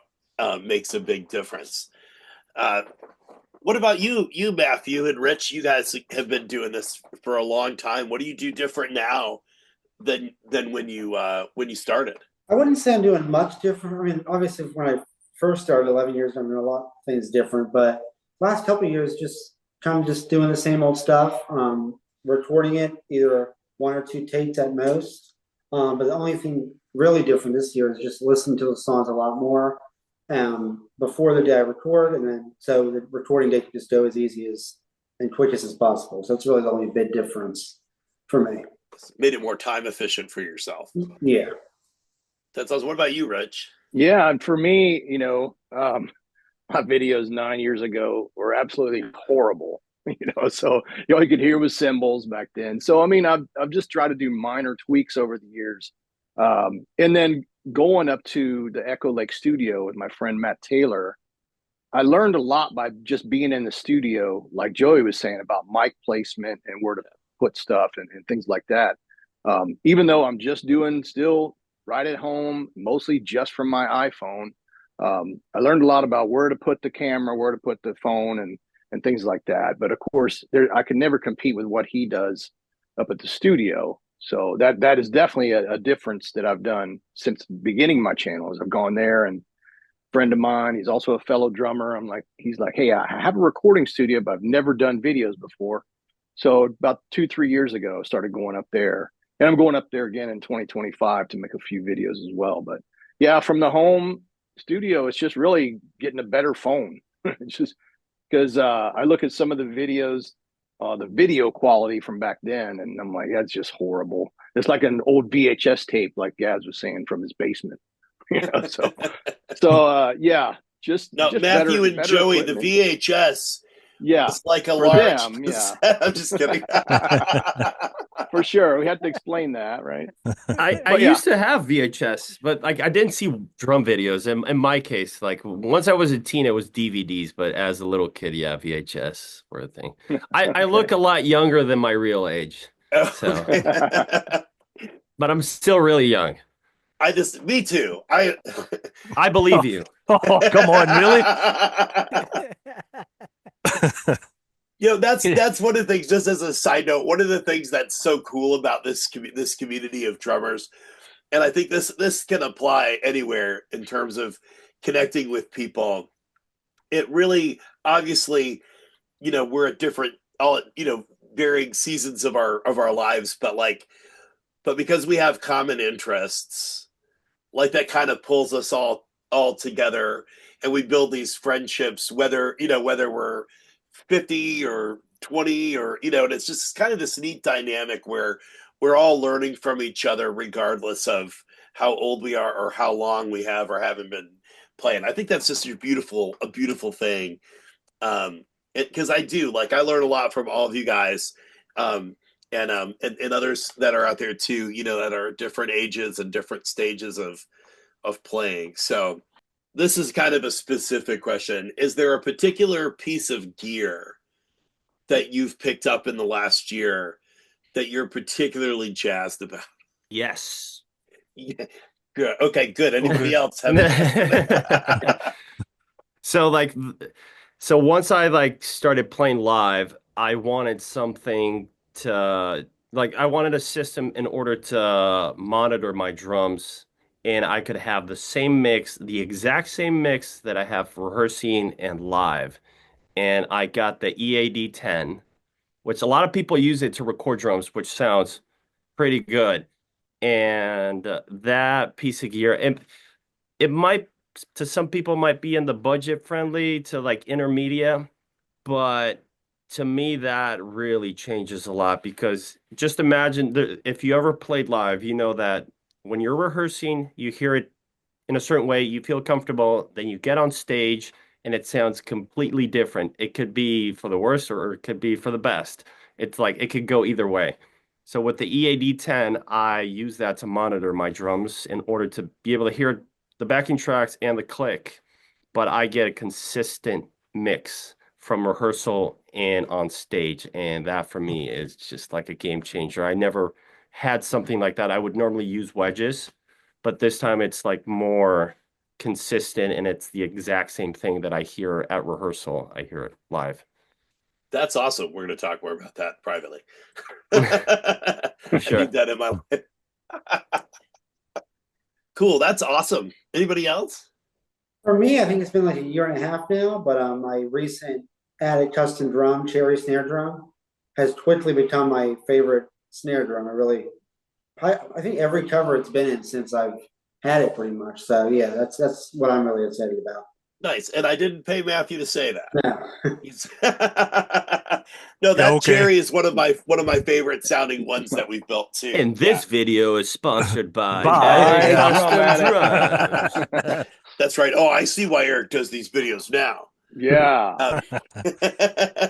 makes a big difference. Uh, what about you, Matthew and Rich? You guys have been doing this for a long time. What do you do different now than when you started? I wouldn't say I'm doing much different. I mean, obviously, when I first started 11 years, I'm doing a lot of things different. But last couple of years, just kind of just doing the same old stuff. Recording it, either one or two takes at most. But the only thing really different this year is just listening to the songs a lot more before the day I record, and then so the recording day can just go as easy as and quickest as possible. So it's really the only big difference for me. Made it more time efficient for yourself. Yeah. That's awesome. What about you, Rich? Yeah, and for me, my videos 9 years ago were absolutely horrible. So all you could hear was cymbals back then. So I mean, I've just tried to do minor tweaks over the years, and then going up to the Echo Lake studio with my friend Matt Taylor, I learned a lot by just being in the studio, like Joey was saying about mic placement and where to put stuff and things like that. Even though I'm just doing still right at home, mostly just from my iPhone, I learned a lot about where to put the camera, where to put the phone, and things like that. But of course, I could never compete with what he does up at the studio. So that is definitely a difference that I've done since beginning my channel. Is I've gone there, and a friend of mine, he's also a fellow drummer. He's like, hey, I have a recording studio, but I've never done videos before. So about 2-3 years ago, I started going up there, and I'm going up there again in 2025 to make a few videos as well. But yeah, from the home studio, it's just really getting a better phone. It's just because I look at some of the videos, the video quality from back then, and I'm like, that's just horrible. It's like an old VHS tape, like Gaz was saying, from his basement. Yeah, just Matthew better, and Joey, equipment. the VHS. Yeah, it's like a for large. Them, yeah. I'm just kidding. For sure, we had to explain that, right? I used to have VHS, but like I didn't see drum videos. In my case, like once I was a teen, it was DVDs. But as a little kid, yeah, VHS were a thing. I look a lot younger than my real age, so but I'm still really young. Me too. I believe you. Oh, come on, really? That's one of the things, just as a side note, one of the things that's so cool about this community of drummers, and I think this can apply anywhere in terms of connecting with people. It really, obviously, we're at different, varying seasons of our lives, but because we have common interests, like that kind of pulls us all together, and we build these friendships, whether we're 50 or 20 or, and it's just kind of this neat dynamic where we're all learning from each other, regardless of how old we are or how long we have or haven't been playing. I think that's just a beautiful thing. Because I learn a lot from all of you guys, and others that are out there too, that are different ages and different stages of playing. So this is kind of a specific question. Is there a particular piece of gear that you've picked up in the last year that you're particularly jazzed about? Yes. Yeah. Good. Okay, good. Anybody else have So once I started playing live, I wanted something to I wanted a system in order to monitor my drums, and I could have the exact same mix that I have for rehearsing and live. And I got the EAD-10, which a lot of people use it to record drums, which sounds pretty good. And that piece of gear, and it might, to some people, might be in the budget friendly to intermediate, but to me, that really changes a lot, because just imagine if you ever played live, you know that when you're rehearsing, you hear it in a certain way, you feel comfortable, then you get on stage and it sounds completely different. It could be for the worst or it could be for the best. It's it could go either way. So with the EAD-10, I use that to monitor my drums in order to be able to hear the backing tracks and the click, but I get a consistent mix from rehearsal and on stage, and that for me is just like a game changer. I never had something like that. I would normally use wedges, but this time it's more consistent, and it's the exact same thing that I hear at rehearsal. I hear it live. That's awesome. We're going to talk more about that privately. Sure. I need that in my life. Cool. That's awesome. Anybody else? For me, I think it's been like a year and a half now, but my recent added custom drum, cherry snare drum, has quickly become my favorite snare drum. I think every cover it's been in since I've had it, pretty much. So yeah, that's what I'm really excited about. Nice. And I didn't pay Matthew to say that. No. No, that cherry is one of my favorite sounding ones that we've built too. And this video is sponsored by Drums. That's right. Oh, I see why Eric does these videos now. Yeah.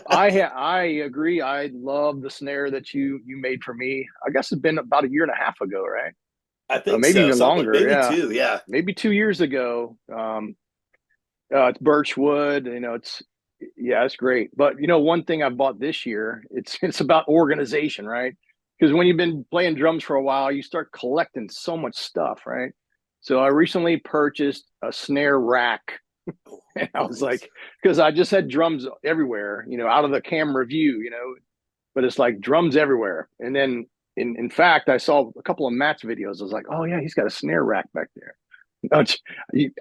I agree. I love the snare that you made for me. I guess it's been about a year and a half ago, right? I think maybe so. even longer. Maybe Yeah, 2. Yeah. maybe 2 years ago. It's birch wood. It's great. But one thing I bought this year, it's about organization, right? Because when you've been playing drums for a while, you start collecting so much stuff, right? So I recently purchased a snare rack. And I was like, because I just had drums everywhere, out of the camera view, but it's like drums everywhere. And then in fact, I saw a couple of Matt's videos. I was like, oh yeah, he's got a snare rack back there.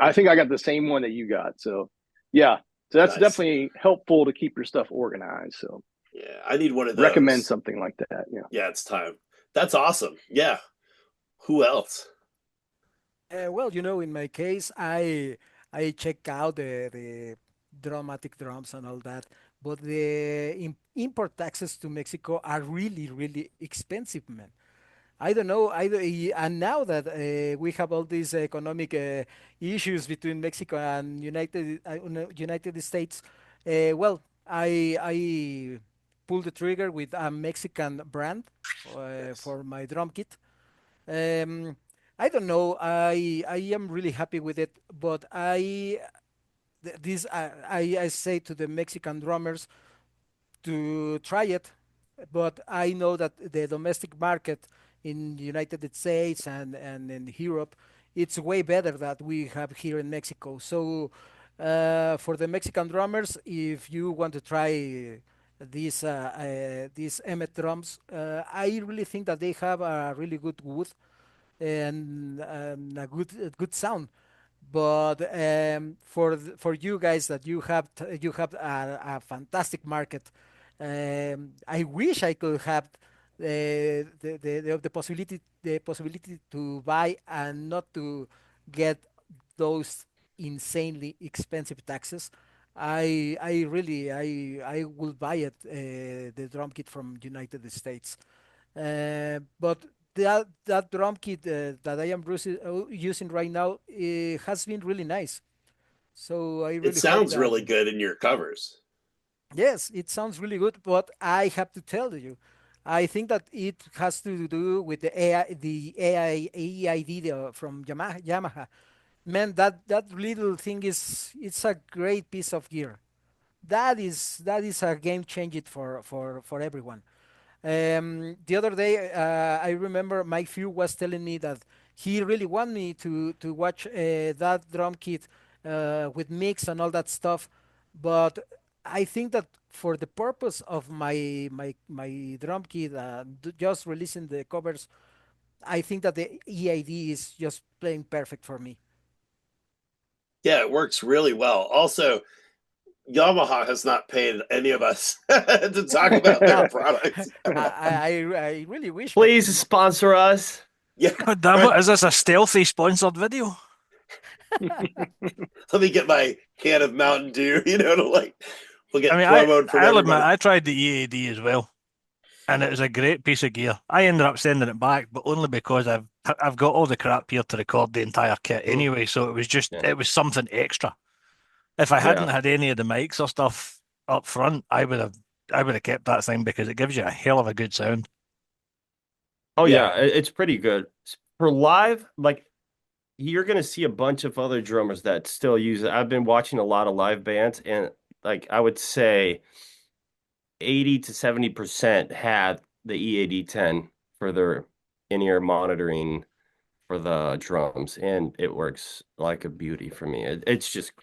I think I got the same one that you got. So yeah, so that's definitely helpful to keep your stuff organized. So yeah, I need one of those. Recommend something like that. Yeah. Yeah, it's time. That's awesome. Yeah. Who else? Well, in my case, I check out the dramatic drums and all that, but the import taxes to Mexico are really, really expensive, man. I don't know. And now that we have all these economic issues between Mexico and United States, well, I pulled the trigger with a Mexican brand Yes. for my drum kit. Um, I don't know. I am really happy with it, but this I say to the Mexican drummers to try it, but I know that the domestic market in the United States and in Europe, it's way better that we have here in Mexico. So for the Mexican drummers, if you want to try these Emmet drums, I really think that they have a really good wood and a good sound. But for you guys that you have a fantastic market, I wish I could have the possibility to buy and not to get those insanely expensive taxes. I will buy it the drum kit from United States. But that drum kit that I am using right now has been really nice. So I It really hope sounds that really good in your covers. yes, it sounds really good. But I have to tell you, I think that it has to do with the AI AEID from Yamaha. Man, that little thing it's a great piece of gear. That is a game changer for everyone. The other day, I remember Mike Few was telling me that he really wanted me to watch that drum kit with mix and all that stuff, but I think that for the purpose of my drum kit, just releasing the covers, I think that the EID is just playing perfect for me. Yeah, it works really well. Also, Yamaha has not paid any of us to talk about their No, products. I really wish, but Please sponsor us. Yeah, God damn it, is this a stealthy sponsored video? let me get my can of Mountain Dew, we'll get I mean, promoed from I'll admit, everybody. I tried the EAD as well, and it was a great piece of gear. I ended up sending it back, but only because I've got all the crap here to record the entire kit anyway. So it was just Yeah. it was something extra. If I hadn't had any of the mics or stuff up front, I would have kept that thing because it gives you a hell of a good sound. Oh Yeah. yeah, it's pretty good. For live, like you're gonna see a bunch of other drummers that still use it. I've been watching a lot of live bands, and like I would say 80 to 70% had the EAD10 for their in-ear monitoring for the drums, and it works like a beauty for me. It's just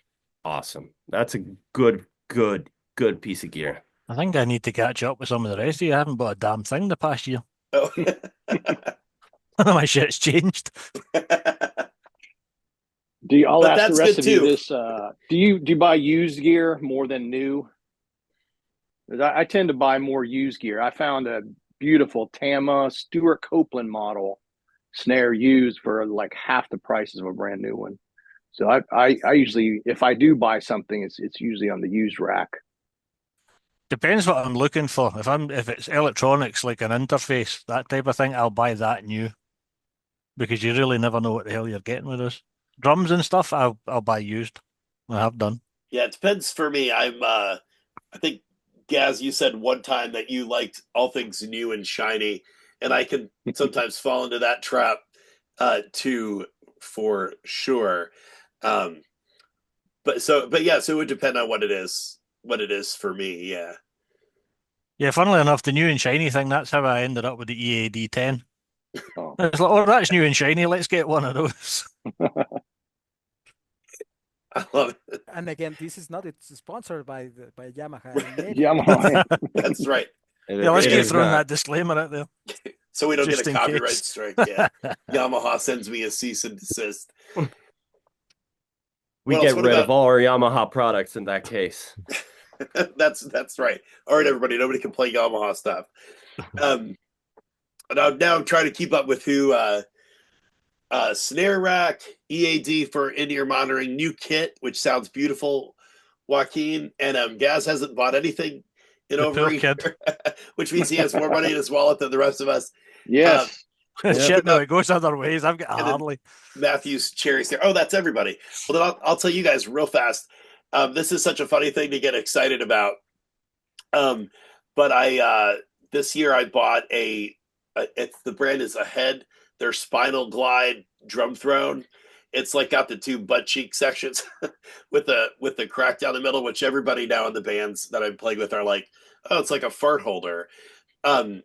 awesome. That's a good piece of gear. I think I need to catch up with some of the rest of you. I haven't bought a damn thing the past year. Oh. My shit's changed. I'll But ask the that's rest good of you too. this. Do you buy used gear more than new? 'Cause I tend to buy more used gear. I found a beautiful Tama Stuart Copeland model snare used for like half the prices of a brand new one. So I usually, if I do buy something, it's usually on the used rack. Depends what I'm looking for. If it's electronics like an interface, that type of thing, I'll buy that new because you really never know what the hell you're getting with this. Drums and stuff, I'll buy used. I have done. Yeah, it depends for me. I think Gaz, you said one time that you liked all things new and shiny, and I can sometimes fall into that trap. too, for sure. But yeah, so it would depend on what it is for me. Yeah. Yeah, funnily enough, the new and shiny thing, that's how I ended up with the EAD 10. Oh. It's like, oh, that's new and shiny. Let's get one of those. I love it. And again, this is not it's sponsored by Yamaha. I made it. Yamaha. That's right. Yeah, let's It keep is throwing not. that disclaimer out there. So we don't Just get a in copyright case. strike. Yeah. Yamaha sends me a cease and desist. We What get else? What rid about of all our Yamaha products in that case. that's right. All right, everybody. Nobody can play Yamaha stuff. Now I'm trying to keep up with who snare rack, EAD for in-ear monitoring, new kit, which sounds beautiful, Joaquin. And Gaz hasn't bought anything in The over poor a year, kid. which means he has more money in his wallet than the rest of us. Yes. Shit, no, it goes other ways. I've got a And then- Harley. Matthew's cherries there. Oh, that's everybody. Well, then I'll tell you guys real fast. This is such a funny thing to get excited about. But I this year I bought the brand is Ahead, their Spinal Glide drum throne. It's like got the two butt cheek sections with the crack down the middle, which everybody now in the bands that I'm playing with are like, oh, it's like a fart holder. But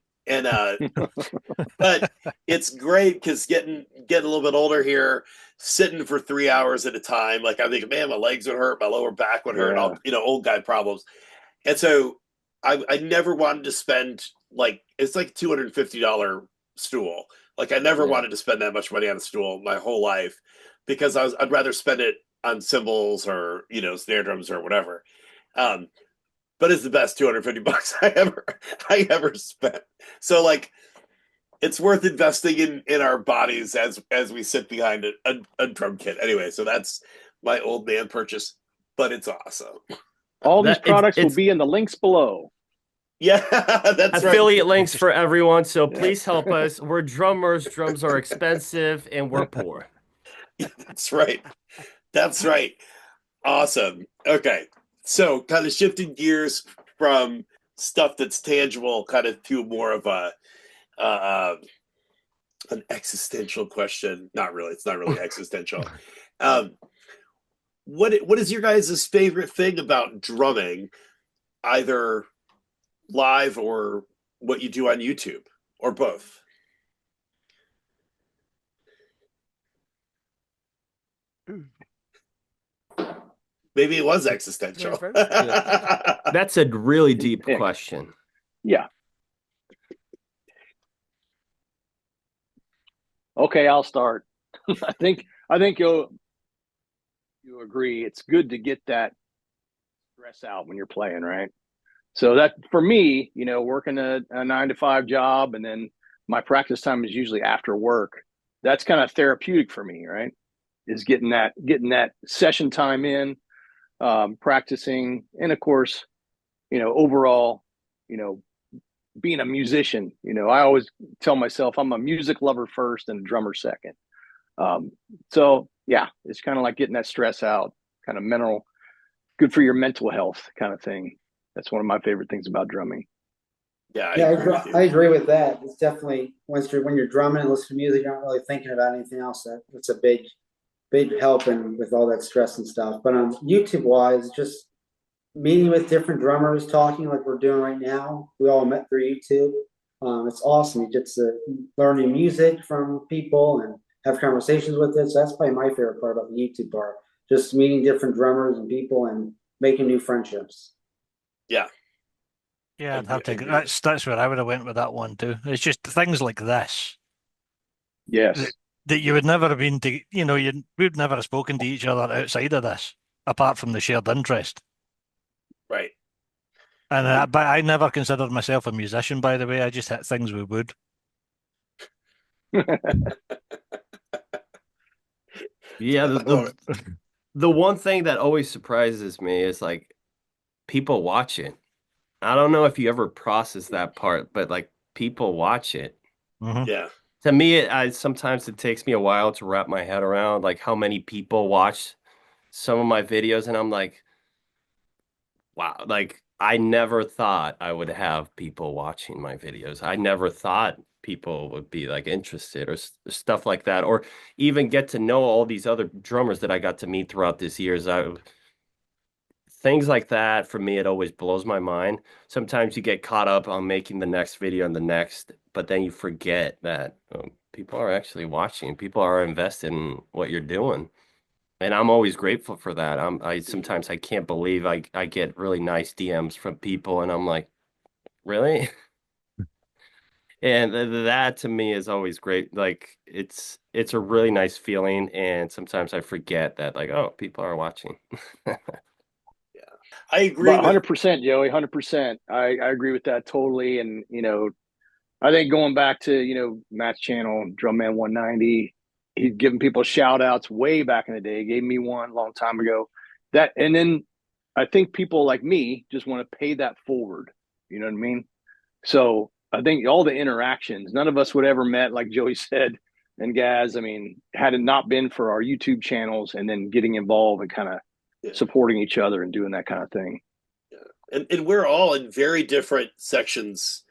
it's great because getting a little bit older here, sitting for 3 hours at a time, like I think, man, my legs would hurt, my lower back would hurt, old guy problems. And so I never wanted to spend it's like $250 stool. Like I never wanted to spend that much money on a stool my whole life because I'd rather spend it on cymbals or snare drums or whatever. But it's the best $250 I ever spent. So it's worth investing in our bodies as we sit behind a drum kit. Anyway, so that's my old man purchase, but it's awesome. All these products will be in the links below. Yeah, that's affiliate right. links for everyone. So please help us. We're drummers. Drums are expensive, and we're poor. Yeah, that's right. That's right. Awesome. Okay, so kind of shifting gears from stuff that's tangible, kind of to more of an existential question. Not really. It's not really existential. What is your guys' favorite thing about drumming, either live or what you do on YouTube, or both? Maybe it was existential. That's a really deep question. Yeah. Okay, I'll start. I think you agree. It's good to get that stress out when you're playing, right? So that for me, working a 9-to-5 job and then my practice time is usually after work. That's kind of therapeutic for me, right? Is getting that session time in, practicing, and of course, overall, being a musician. I always tell myself I'm a music lover first and a drummer second. So yeah, it's kind of like getting that stress out, kind of good for your mental health kind of thing. That's one of my favorite things about drumming. Yeah, I agree with that. It's definitely when you're drumming and listening to music, you're not really thinking about anything else. That's a big help with all that stress and stuff. But YouTube wise, just meeting with different drummers, talking like we're doing right now. We all met through YouTube. It's awesome. You get to learn new music from people and have conversations with it. So that's probably my favorite part about the YouTube part. Just meeting different drummers and people and making new friendships. Yeah. Yeah, I'd have to. That's where I would have went with that one too. It's just things like this. Yes. That you would never have been to, we'd never have spoken to each other outside of this, apart from the shared interest. Right. And but I never considered myself a musician, by the way. I just hit things with wood. Yeah, the one thing that always surprises me is people watch it. I don't know if you ever process that part, but people watch it. Mm-hmm. Yeah. To me, sometimes it takes me a while to wrap my head around how many people watch some of my videos, and I'm like, wow, I never thought I would have people watching my videos. I never thought people would be like interested or stuff like that, or even get to know all these other drummers that I got to meet throughout this years. Things like that for me, it always blows my mind. Sometimes you get caught up on making the next video and the next, but then you forget that people are actually watching, people are invested in what you're doing. And I'm always grateful for that. I sometimes I can't believe I get really nice DMs from people and I'm like, really? And that to me is always great. Like it's a really nice feeling, and sometimes I forget that like, oh, people are watching. I agree. 100%, Joey, 100%. I agree with that totally. And, I think going back to, Matt's channel, Drumman 190, he's giving people shout outs way back in the day. He gave me one a long time ago. And then I think people like me just want to pay that forward. You know what I mean? So I think all the interactions, none of us would ever met, like Joey said, and Gaz, I mean, had it not been for our YouTube channels and then getting involved and kind of supporting each other and doing that kind of thing. Yeah. And we're all in very different sections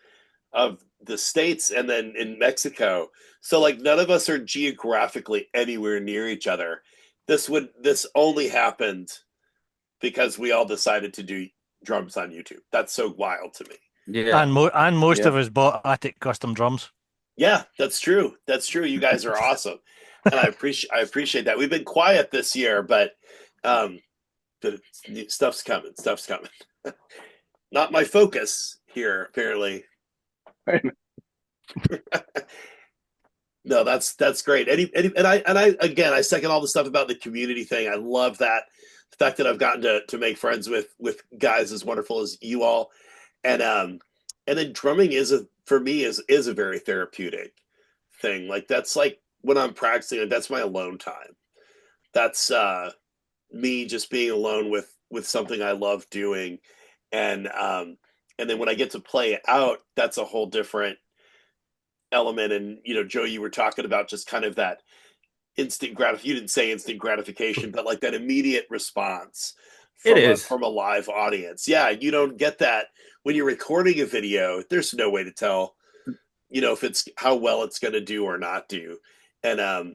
of the States and then in Mexico. So like none of us are geographically anywhere near each other. This only happened because we all decided to do drums on YouTube. That's so wild to me. Yeah. And most of us bought Attic custom drums. Yeah, that's true. That's true. You guys are awesome. And I appreciate that. We've been quiet this year, but stuff's coming. Stuff's coming. Not my focus here, apparently. No, that's great. And I again, I second all the stuff about the community thing. I love that the fact that I've gotten to make friends with guys as wonderful as you all, and then drumming for me is a very therapeutic thing. Like that's like when I'm practicing, that's my alone time. That's me just being alone with something I love doing, and then when I get to play it out, that's a whole different element. And Joe, you were talking about just kind of that instant you didn't say instant gratification, but like that immediate response from a live audience. Yeah, you don't get that when you're recording a video. There's no way to tell if it's how well it's going to do or not do. And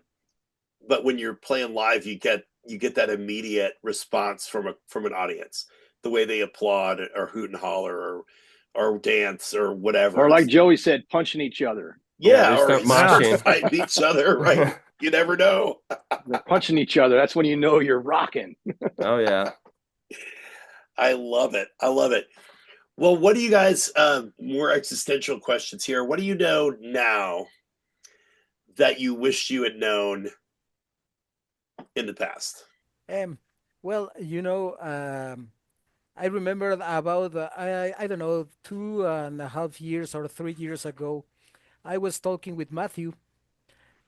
but when you're playing live, you get that immediate response from an audience, the way they applaud or hoot and holler or dance or whatever, or like Joey said, punching each other. Yeah, or start fighting each other, right? You never know. They're punching each other. That's when you know you're rocking. Oh yeah, I love it. I love it. Well, what do you guys? More existential questions here. What do you know now that you wished you had known in the past? Well, I remember about I don't know 2.5 years or 3 years ago, I was talking with Matthew,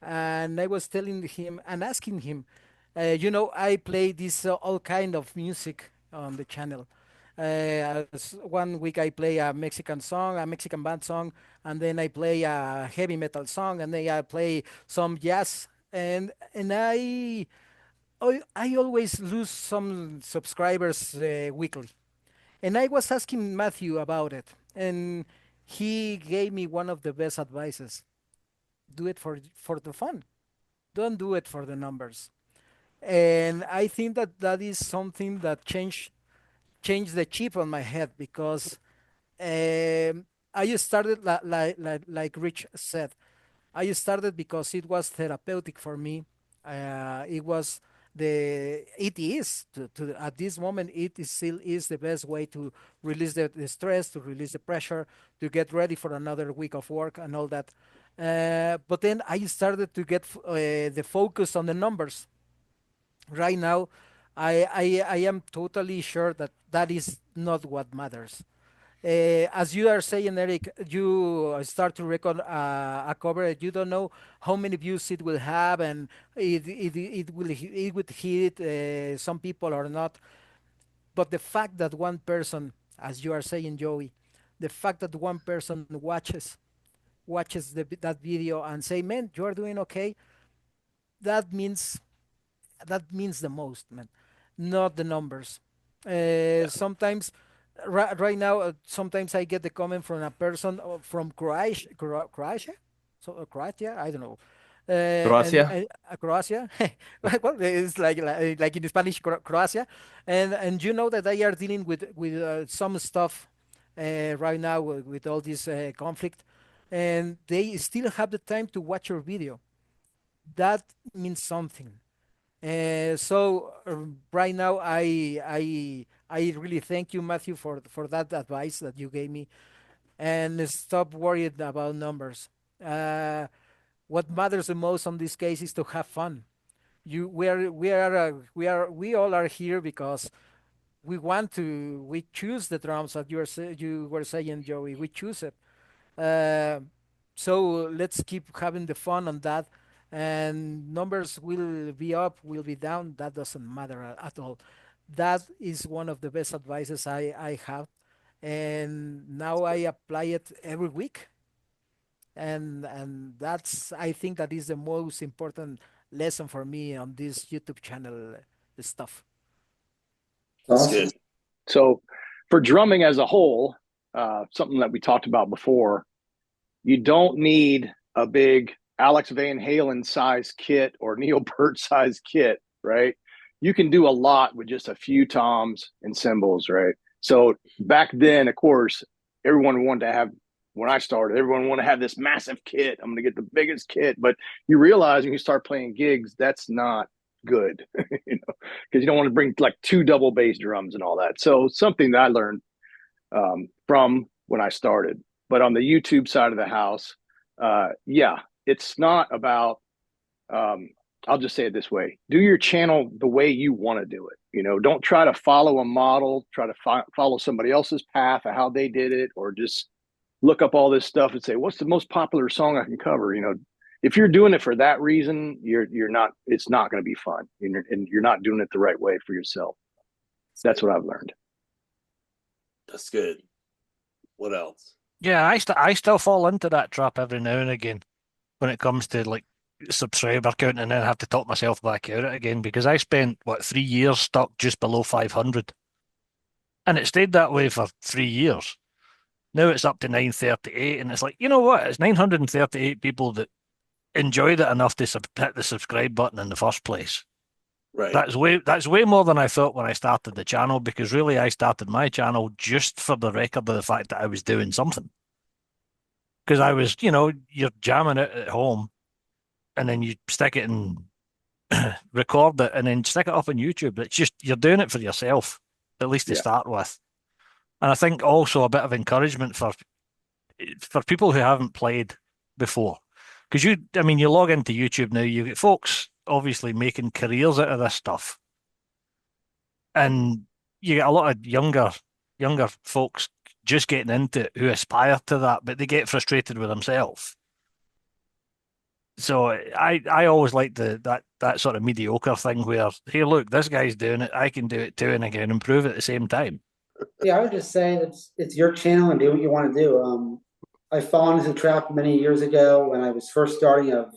and I was telling him and asking him, I play this all kind of music on the channel. One week I play a Mexican song, a Mexican band song, and then I play a heavy metal song, and then I play some jazz, and I always lose some subscribers weekly. And I was asking Matthew about it, and he gave me one of the best advices. Do it for the fun. Don't do it for the numbers. And I think that is something that changed the chip on my head, because I started like Rich said. I started because it was therapeutic for me. It was it is at this moment still is the best way to release the stress, to release the pressure, to get ready for another week of work and all that. But then I started to get the focus on the numbers. Right now, I am totally sure that is not what matters. As you are saying, Eric, you start to record a cover. You don't know how many views it will have, and it would hit some people or not. But the fact that one person, as you are saying, Joey, the fact that one person watches that video and say, "Man, you are doing okay," that means the most, man. Not the numbers. Sometimes right now, sometimes I get the comment from a person from Croatia. Croatia? so Croatia, I don't know. Gracias. Croatia, well, it's like in Spanish, Croatia, and you know that they are dealing with some stuff right now with all this conflict, and they still have the time to watch your video. That means something. So right now, I really thank you, Matthew, for that advice that you gave me, and stop worried about numbers. Uh, what matters the most on this case is to have fun. We all are here because we choose the drums that you were saying, Joey. We choose it. Uh, so let's keep having the fun on that. And numbers will be up, will be down. That doesn't matter at all. That is one of the best advices I have. And now I apply it every week. And that's, I think that is the most important lesson for me on this YouTube channel stuff. That's Awesome. good. So for drumming as a whole, something that we talked about before, you don't need a big Alex Van Halen size kit or Neil Peart size kit, right? You can do a lot with just a few toms and cymbals, right? So back then, of course, everyone wanted to have, when I started, everyone wanted to have this massive kit. I'm going to get the biggest kit. But you realize when you start playing gigs, that's not good, you know, because you don't want to bring like 2 double bass drums and all that. So something that I learned from when I started. But on the YouTube side of the house, yeah, it's not about, I'll just say it this way. Do your channel the way you want to do it. You know, don't try to follow a model, try to follow somebody else's path of how they did it, or just look up all this stuff and say, what's the most popular song I can cover? You know, if you're doing it for that reason, it's not going to be fun, and you're not doing it the right way for yourself. That's what I've learned. That's good. What else? Yeah, I still fall into that trap every now and again when it comes to like subscriber count, and then have to talk myself back out of it again, because I spent 3 years stuck just below 500, and it stayed that way for 3 years. Now it's up to 938, and it's like, you know what? It's 938 people that enjoyed it enough to hit the subscribe button in the first place. Right. That's way more than I thought when I started the channel, because really I started my channel just for the record of the fact that I was doing something. Because I was, you know, you're jamming it at home, and then you stick it and record it, and then stick it up on YouTube. It's just, you're doing it for yourself, at least to start with. And I think also a bit of encouragement for people who haven't played before. Because you log into YouTube now, you get folks obviously making careers out of this stuff. And you get a lot of younger folks just getting into it who aspire to that, but they get frustrated with themselves. So I always like that sort of mediocre thing where, hey, look, this guy's doing it, I can do it too, and I can improve at the same time. Yeah, I would just say it's your channel and do what you want to do. I fell into the trap many years ago when I was first starting of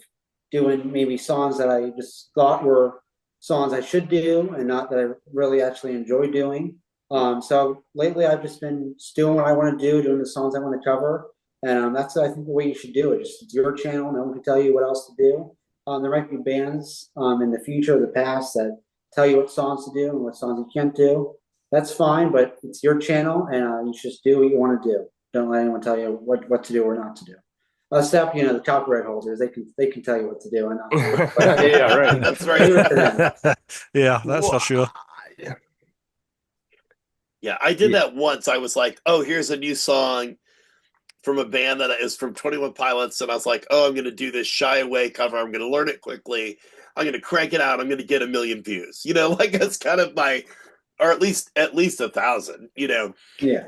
doing maybe songs that I just thought were songs I should do and not that I really actually enjoy doing. So lately I've just been doing what I want to do, doing the songs I want to cover. And that's, I think, the way you should do it. It's your channel. No one can tell you what else to do. There might be bands in the future or the past that tell you what songs to do and what songs you can't do. That's fine, but it's your channel, and you just do what you want to do. Don't let anyone tell you what to do or not to do. Except, the copyright holders, they can tell you what to do and not. Yeah, right. That's right. Yeah, that's for sure. Yeah, I did that once. I was like, oh, here's a new song from a band that is from 21 Pilots, and I was like, oh, I'm going to do this Shy Away cover. I'm going to learn it quickly. I'm going to crank it out. I'm going to get 1 million views. Like that's kind of my, or at least 1,000. Yeah.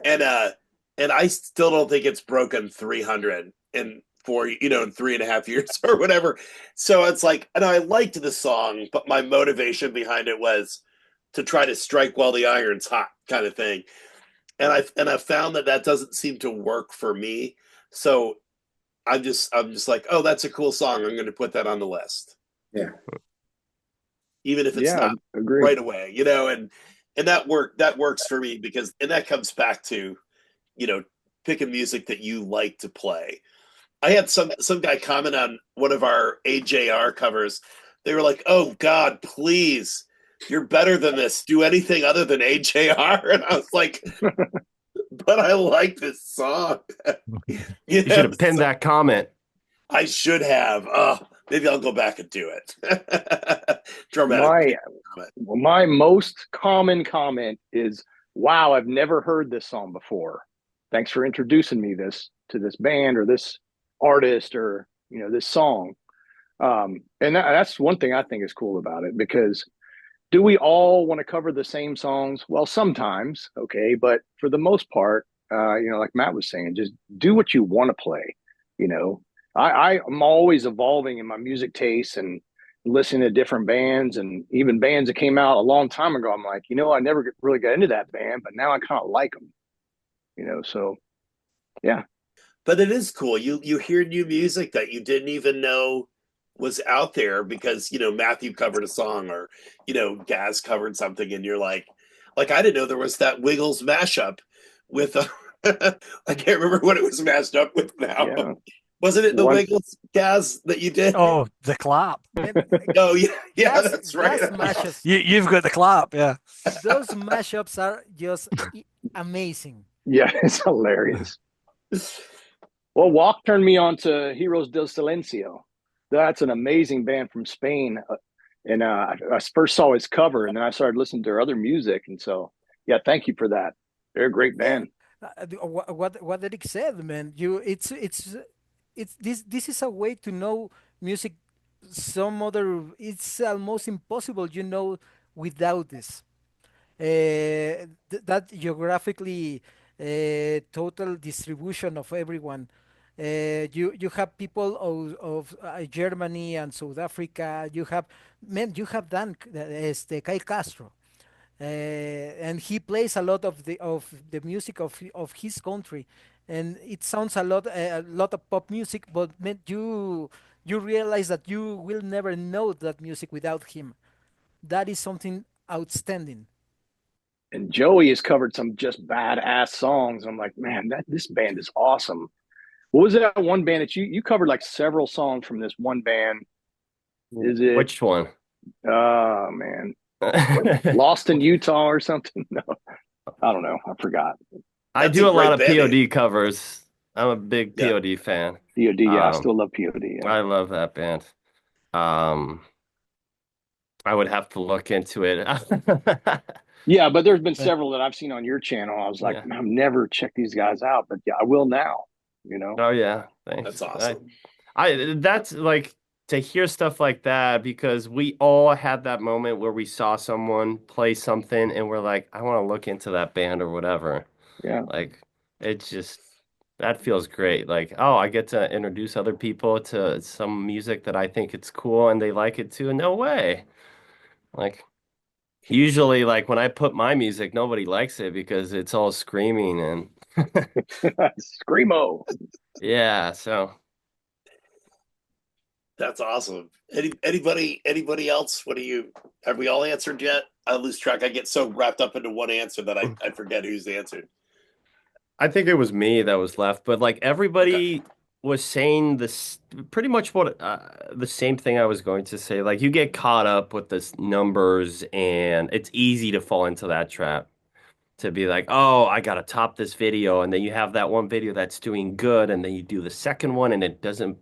And I still don't think it's broken 300 in 3.5 years or whatever. So it's like, and I liked the song, but my motivation behind it was to try to strike while the iron's hot, kind of thing. And I found that doesn't seem to work for me. So I'm just like, oh, that's a cool song. I'm going to put that on the list. Yeah. Even if it's not right away, and that works for me because, and that comes back to, picking music that you like to play. I had some guy comment on one of our AJR covers. They were like, "Oh God, please, you're better than this. Do anything other than AJR." And I was like, "But I like this song." You should have pinned that comment. I should have. Maybe I'll go back and do it. My Dramatic comment. my most common comment is, "Wow, I've never heard this song before. Thanks for introducing me to this band or this artist or this song." And that's one thing I think is cool about it, because do we all want to cover the same songs? Well, sometimes, okay, but for the most part, like Matt was saying, just do what you want to play. You know, I'm always evolving in my music tastes and listening to different bands, and even bands that came out a long time ago. I'm like, I never really got into that band, but now I kind of like them. So yeah. But it is cool. You hear new music that you didn't even know was out there because Matthew covered a song, or Gaz covered something, and you're like I didn't know there was that Wiggles mashup with I can't remember what it was mashed up with now. Yeah. Wasn't it the Wiggles, Gaz, that you did? Oh, the clap. Oh yeah, that's right. You've got the clap, yeah. Those mashups are just amazing. Yeah, it's hilarious. Well, Walk turned me on to Heroes del Silencio. That's an amazing band from Spain. And I first saw his cover, and then I started listening to their other music. And so, yeah, thank you for that. They're a great band. What Eric said, man. It's this is a way to know music. It's almost impossible, without this. That geographically total distribution of everyone. You have people of Germany and South Africa. You have Dan Kyle Castro, and he plays a lot of the music of his country, and it sounds a lot of pop music. But man, you realize that you will never know that music without him. That is something outstanding. And Joey has covered some just badass songs. I'm like, man, this band is awesome. What was that one band that you covered like several songs from this one band? Is it Which one? Oh man. Lost in Utah or something? No. I don't know. I forgot. I do a lot of POD covers. I'm a big POD fan. POD, yeah, I still love POD. Yeah. I love that band. I would have to look into it. Yeah, but there's been several that I've seen on your channel. I was like, I've never checked these guys out, but yeah, I will now. Oh yeah, thanks. That's awesome. That's like to hear stuff like that, because we all had that moment where we saw someone play something and we're like, I want to look into that band or whatever. Yeah. Like it's just that feels great. Like, oh, I get to introduce other people to some music that I think it's cool and they like it too. No way. Like usually like when I put my music, nobody likes it because it's all screaming and Screamo. Yeah, so that's awesome. Anybody else? Have we all answered yet? I lose track. I get so wrapped up into one answer that I forget who's answered. I think it was me that was left, but like everybody was saying this pretty much what the same thing I was going to say. Like you get caught up with this numbers and it's easy to fall into that trap. To be like, oh, I gotta top this video, and then you have that one video that's doing good, and then you do the second one, and it doesn't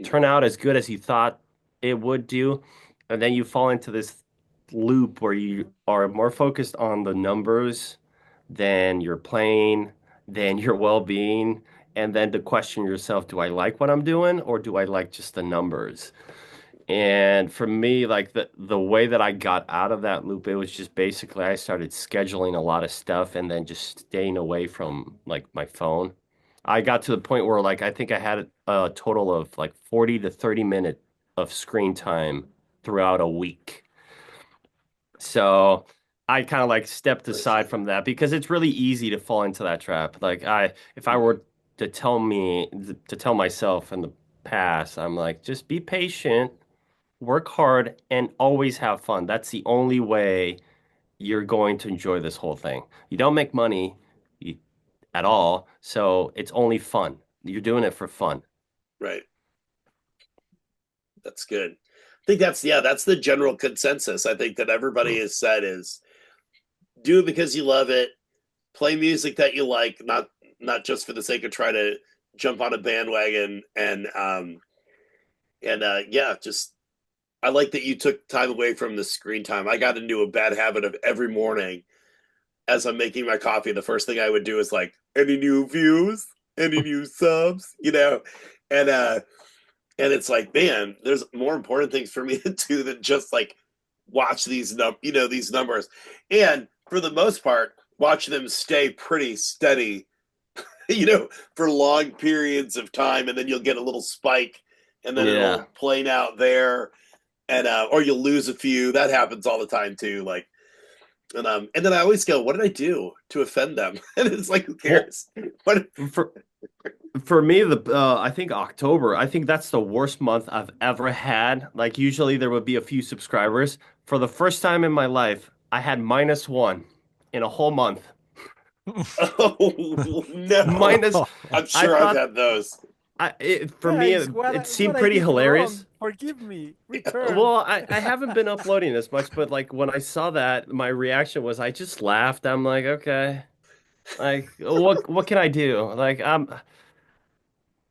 turn out as good as you thought it would do, and then you fall into this loop where you are more focused on the numbers than your playing, than your well-being, and then to question yourself, do I like what I'm doing, or do I like just the numbers? And for me, like the way that I got out of that loop, it was just basically I started scheduling a lot of stuff and then just staying away from like my phone. I got to the point where like I think I had a total of like 40 to 30 minutes of screen time throughout a week. So I kind of like stepped aside from that because it's really easy to fall into that trap. Like if I were to tell myself in the past, I'm like, just be patient, work hard, and always have fun. That's the only way you're going to enjoy this whole thing. You don't make money at all, so it's only fun. You're doing it for fun. Right. That's good. I think that's the general consensus. I think that everybody has said is do it because you love it. Play music that you like, not just for the sake of trying to jump on a bandwagon. Yeah, just I like that you took time away from the screen time. I got into a bad habit of every morning as I'm making my coffee, the first thing I would do is like, any new views, any new subs, and it's like, man, there's more important things for me to do than just like watch these these numbers, and for the most part, watch them stay pretty steady, for long periods of time, and then you'll get a little spike, and then it'll plane out there, and or you'll lose a few. That happens all the time too, like. And then I always go, what did I do to offend them? And it's like, who cares? For me, I think October, I think that's the worst month I've ever had. Like usually there would be a few subscribers. For the first time in my life, I had -1 in a whole month. Oh no! I'm sure I've had those. For me, it seemed pretty hilarious. Wrong. Forgive me. Return. Well, I haven't been uploading as much, but like when I saw that, my reaction was I just laughed. I'm like, okay, like what can I do? Like I'm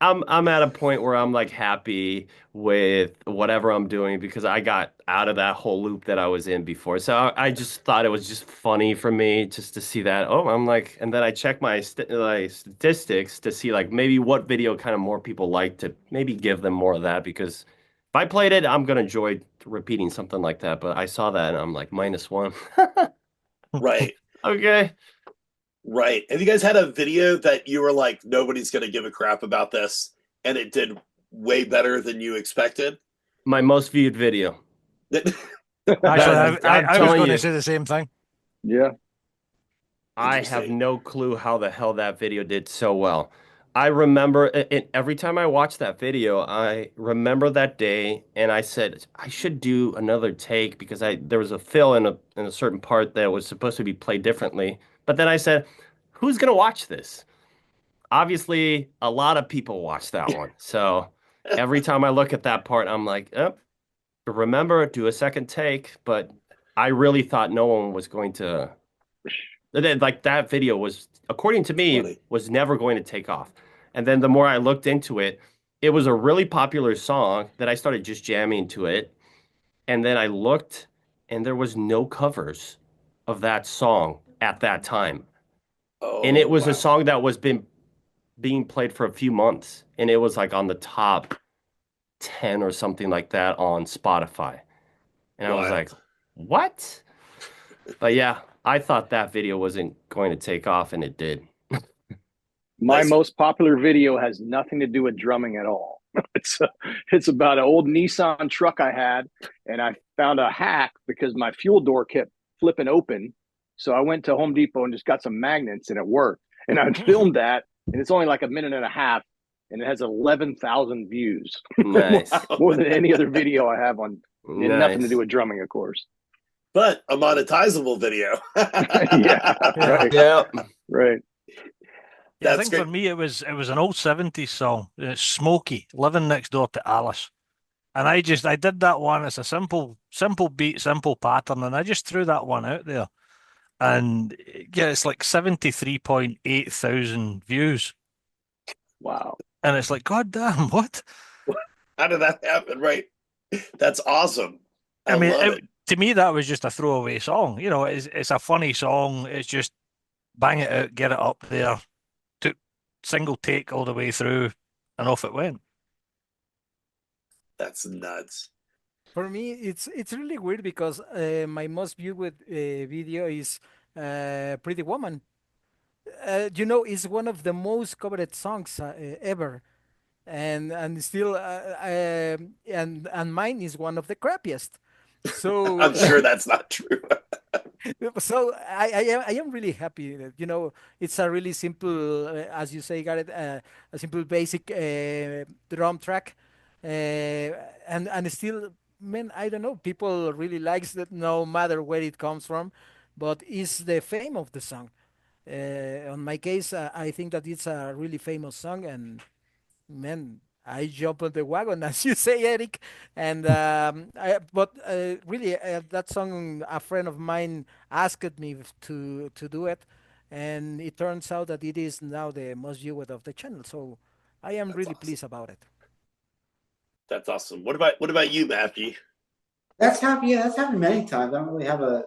at a point where I'm like happy with whatever I'm doing because I got out of that whole loop that I was in before. So I just thought it was just funny for me just to see that. Oh, I'm like, and then I check my statistics to see like maybe what video kind of more people like to maybe give them more of that because if I played it, I'm gonna enjoy repeating something like that. But I saw that and I'm like -1. Right. Okay. Right. Have you guys had a video that you were like, nobody's going to give a crap about this, and it did way better than you expected? My most viewed video. Actually, I was going to say the same thing. Yeah. I have no clue how the hell that video did so well. I remember every time I watch that video, I remember that day, and I said I should do another take because there was a fill in a certain part that was supposed to be played differently. But then I said, who's gonna watch this? Obviously, a lot of people watch that one. So every time I look at that part, I'm like, oh, remember, do a second take. But I really thought no one was going to. Like that video was, according to me, was never going to take off. And then the more I looked into it, it was a really popular song that I started just jamming to it. And then I looked and there was no covers of that song at that time. And it was a song that was being played for a few months. And it was like on the top 10 or something like that on Spotify. And I was like, what? But yeah, I thought that video wasn't going to take off, and it did. My most popular video has nothing to do with drumming at all. It's about an old Nissan truck I had, and I found a hack because my fuel door kept flipping open. So I went to Home Depot and just got some magnets, and it worked. And I filmed that, and it's only like a minute and a half, and it has 11,000 views. Nice. More than any other video I have on. Nice. Nothing to do with drumming, of course. But a monetizable video. Yeah. Right. Yeah. Right. Yeah, I think for me it was an old 70s song. It's Smokey, Living Next Door to Alice. And I did that one. It's a simple beat, simple pattern, and I just threw that one out there. And yeah, it's like 73.8 thousand views. Wow. And it's like, God damn, what? How did that happen? Right. That's awesome. I mean, to me, that was just a throwaway song. You know, it's a funny song. It's just bang it out, get it up there. Took single take all the way through, and off it went. That's nuts. For me, it's really weird because my most viewed video is "Pretty Woman." It's one of the most covered songs ever, and still, and mine is one of the crappiest. So I'm sure that's not true. so I am really happy that it's a really simple, as you say, Garrett, a simple basic drum track, and still, man, I don't know, people really likes that no matter where it comes from, but it's the fame of the song. On my case, I think that it's a really famous song, and man, I jump on the wagon, as you say, Eric. And but really, that song, a friend of mine asked me to do it, and it turns out that it is now the most viewed of the channel. So I am That's really awesome. pleased about it. That's awesome. What about you, Matthew? That's happened. Yeah, that's happened many times. I don't really have I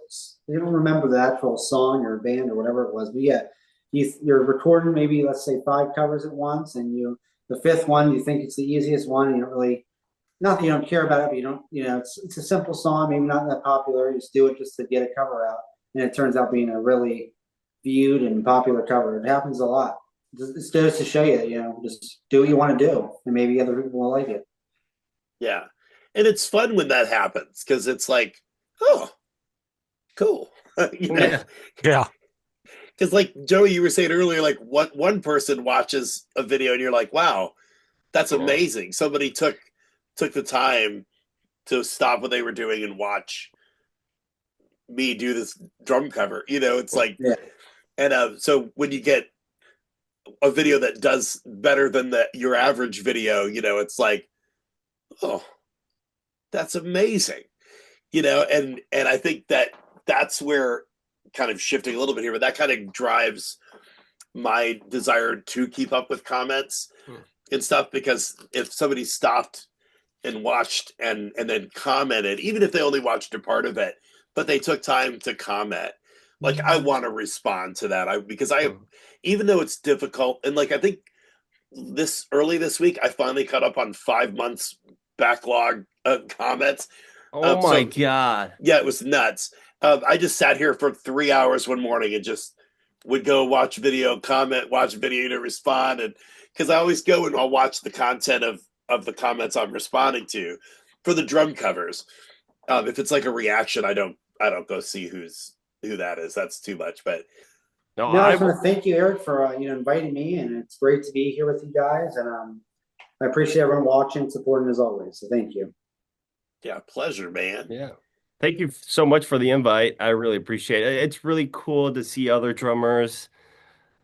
don't remember the actual song or band or whatever it was. But yeah, you're recording maybe, let's say, 5 covers at once, and the fifth one, you think it's the easiest one, and you don't really, not that you don't care about it, but it's a simple song, maybe not that popular. You just do it just to get a cover out, and it turns out being a really viewed and popular cover. It happens a lot. It goes to show you, just do what you want to do, and maybe other people will like it. Yeah. And it's fun when that happens because it's like, oh, cool. Yeah. Because like Joey, you were saying earlier, like what one person watches a video and you're like, wow, that's amazing. Somebody took the time to stop what they were doing and watch me do this drum cover. It's like, and so when you get a video that does better than your average video, it's like, oh, that's amazing, and I think that's where, kind of shifting a little bit here, but that kind of drives my desire to keep up with comments and stuff, because if somebody stopped and watched and then commented, even if they only watched a part of it, but they took time to comment, like I want to respond to that. Because even though it's difficult, and like I think early this week, I finally caught up on 5 months backlog comments. Oh my God. Yeah, it was nuts. I just sat here for 3 hours one morning and just would go watch video, comment, watch video to respond. And because I always go and I'll watch the content of the comments I'm responding to for the drum covers. If it's like a reaction, I don't go see who that is. That's too much. But I just want to thank you, Eric, for inviting me, and it's great to be here with you guys. And I appreciate everyone watching and supporting as always. So thank you. Yeah, pleasure, man. Yeah. Thank you so much for the invite. I really appreciate it. It's really cool to see other drummers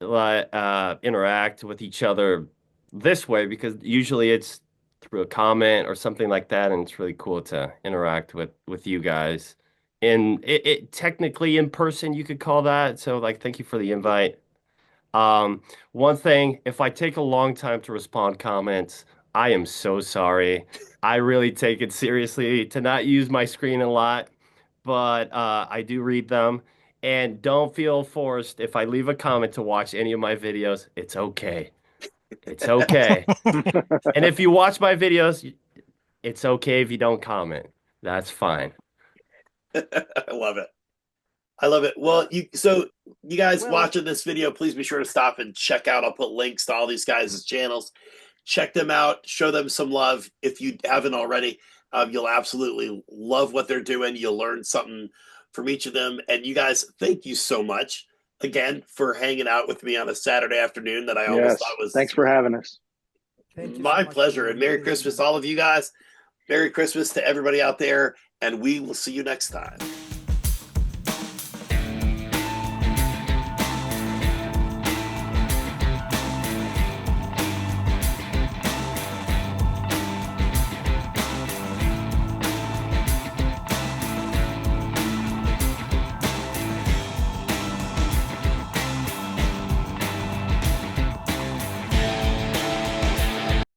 interact with each other this way, because usually it's through a comment or something like that, and it's really cool to interact with you guys. And it technically in person, you could call that. So like, thank you for the invite. One thing, if I take a long time to respond comments, I am so sorry. I really take it seriously to not use my screen a lot, but I do read them. And don't feel forced if I leave a comment to watch any of my videos. It's okay. It's okay. And if you watch my videos, it's okay if you don't comment. That's fine. I love it. Well, you guys watching this video, please be sure to stop and check out. I'll put links to all these guys' channels. Check them out. Show them some love if you haven't already. You'll absolutely love what they're doing. You'll learn something from each of them. And you guys, thank you so much again for hanging out with me on a Saturday afternoon that I always thought was. Thanks for having us. My pleasure. And Merry Christmas, all of you guys. Merry Christmas to everybody out there. And we will see you next time.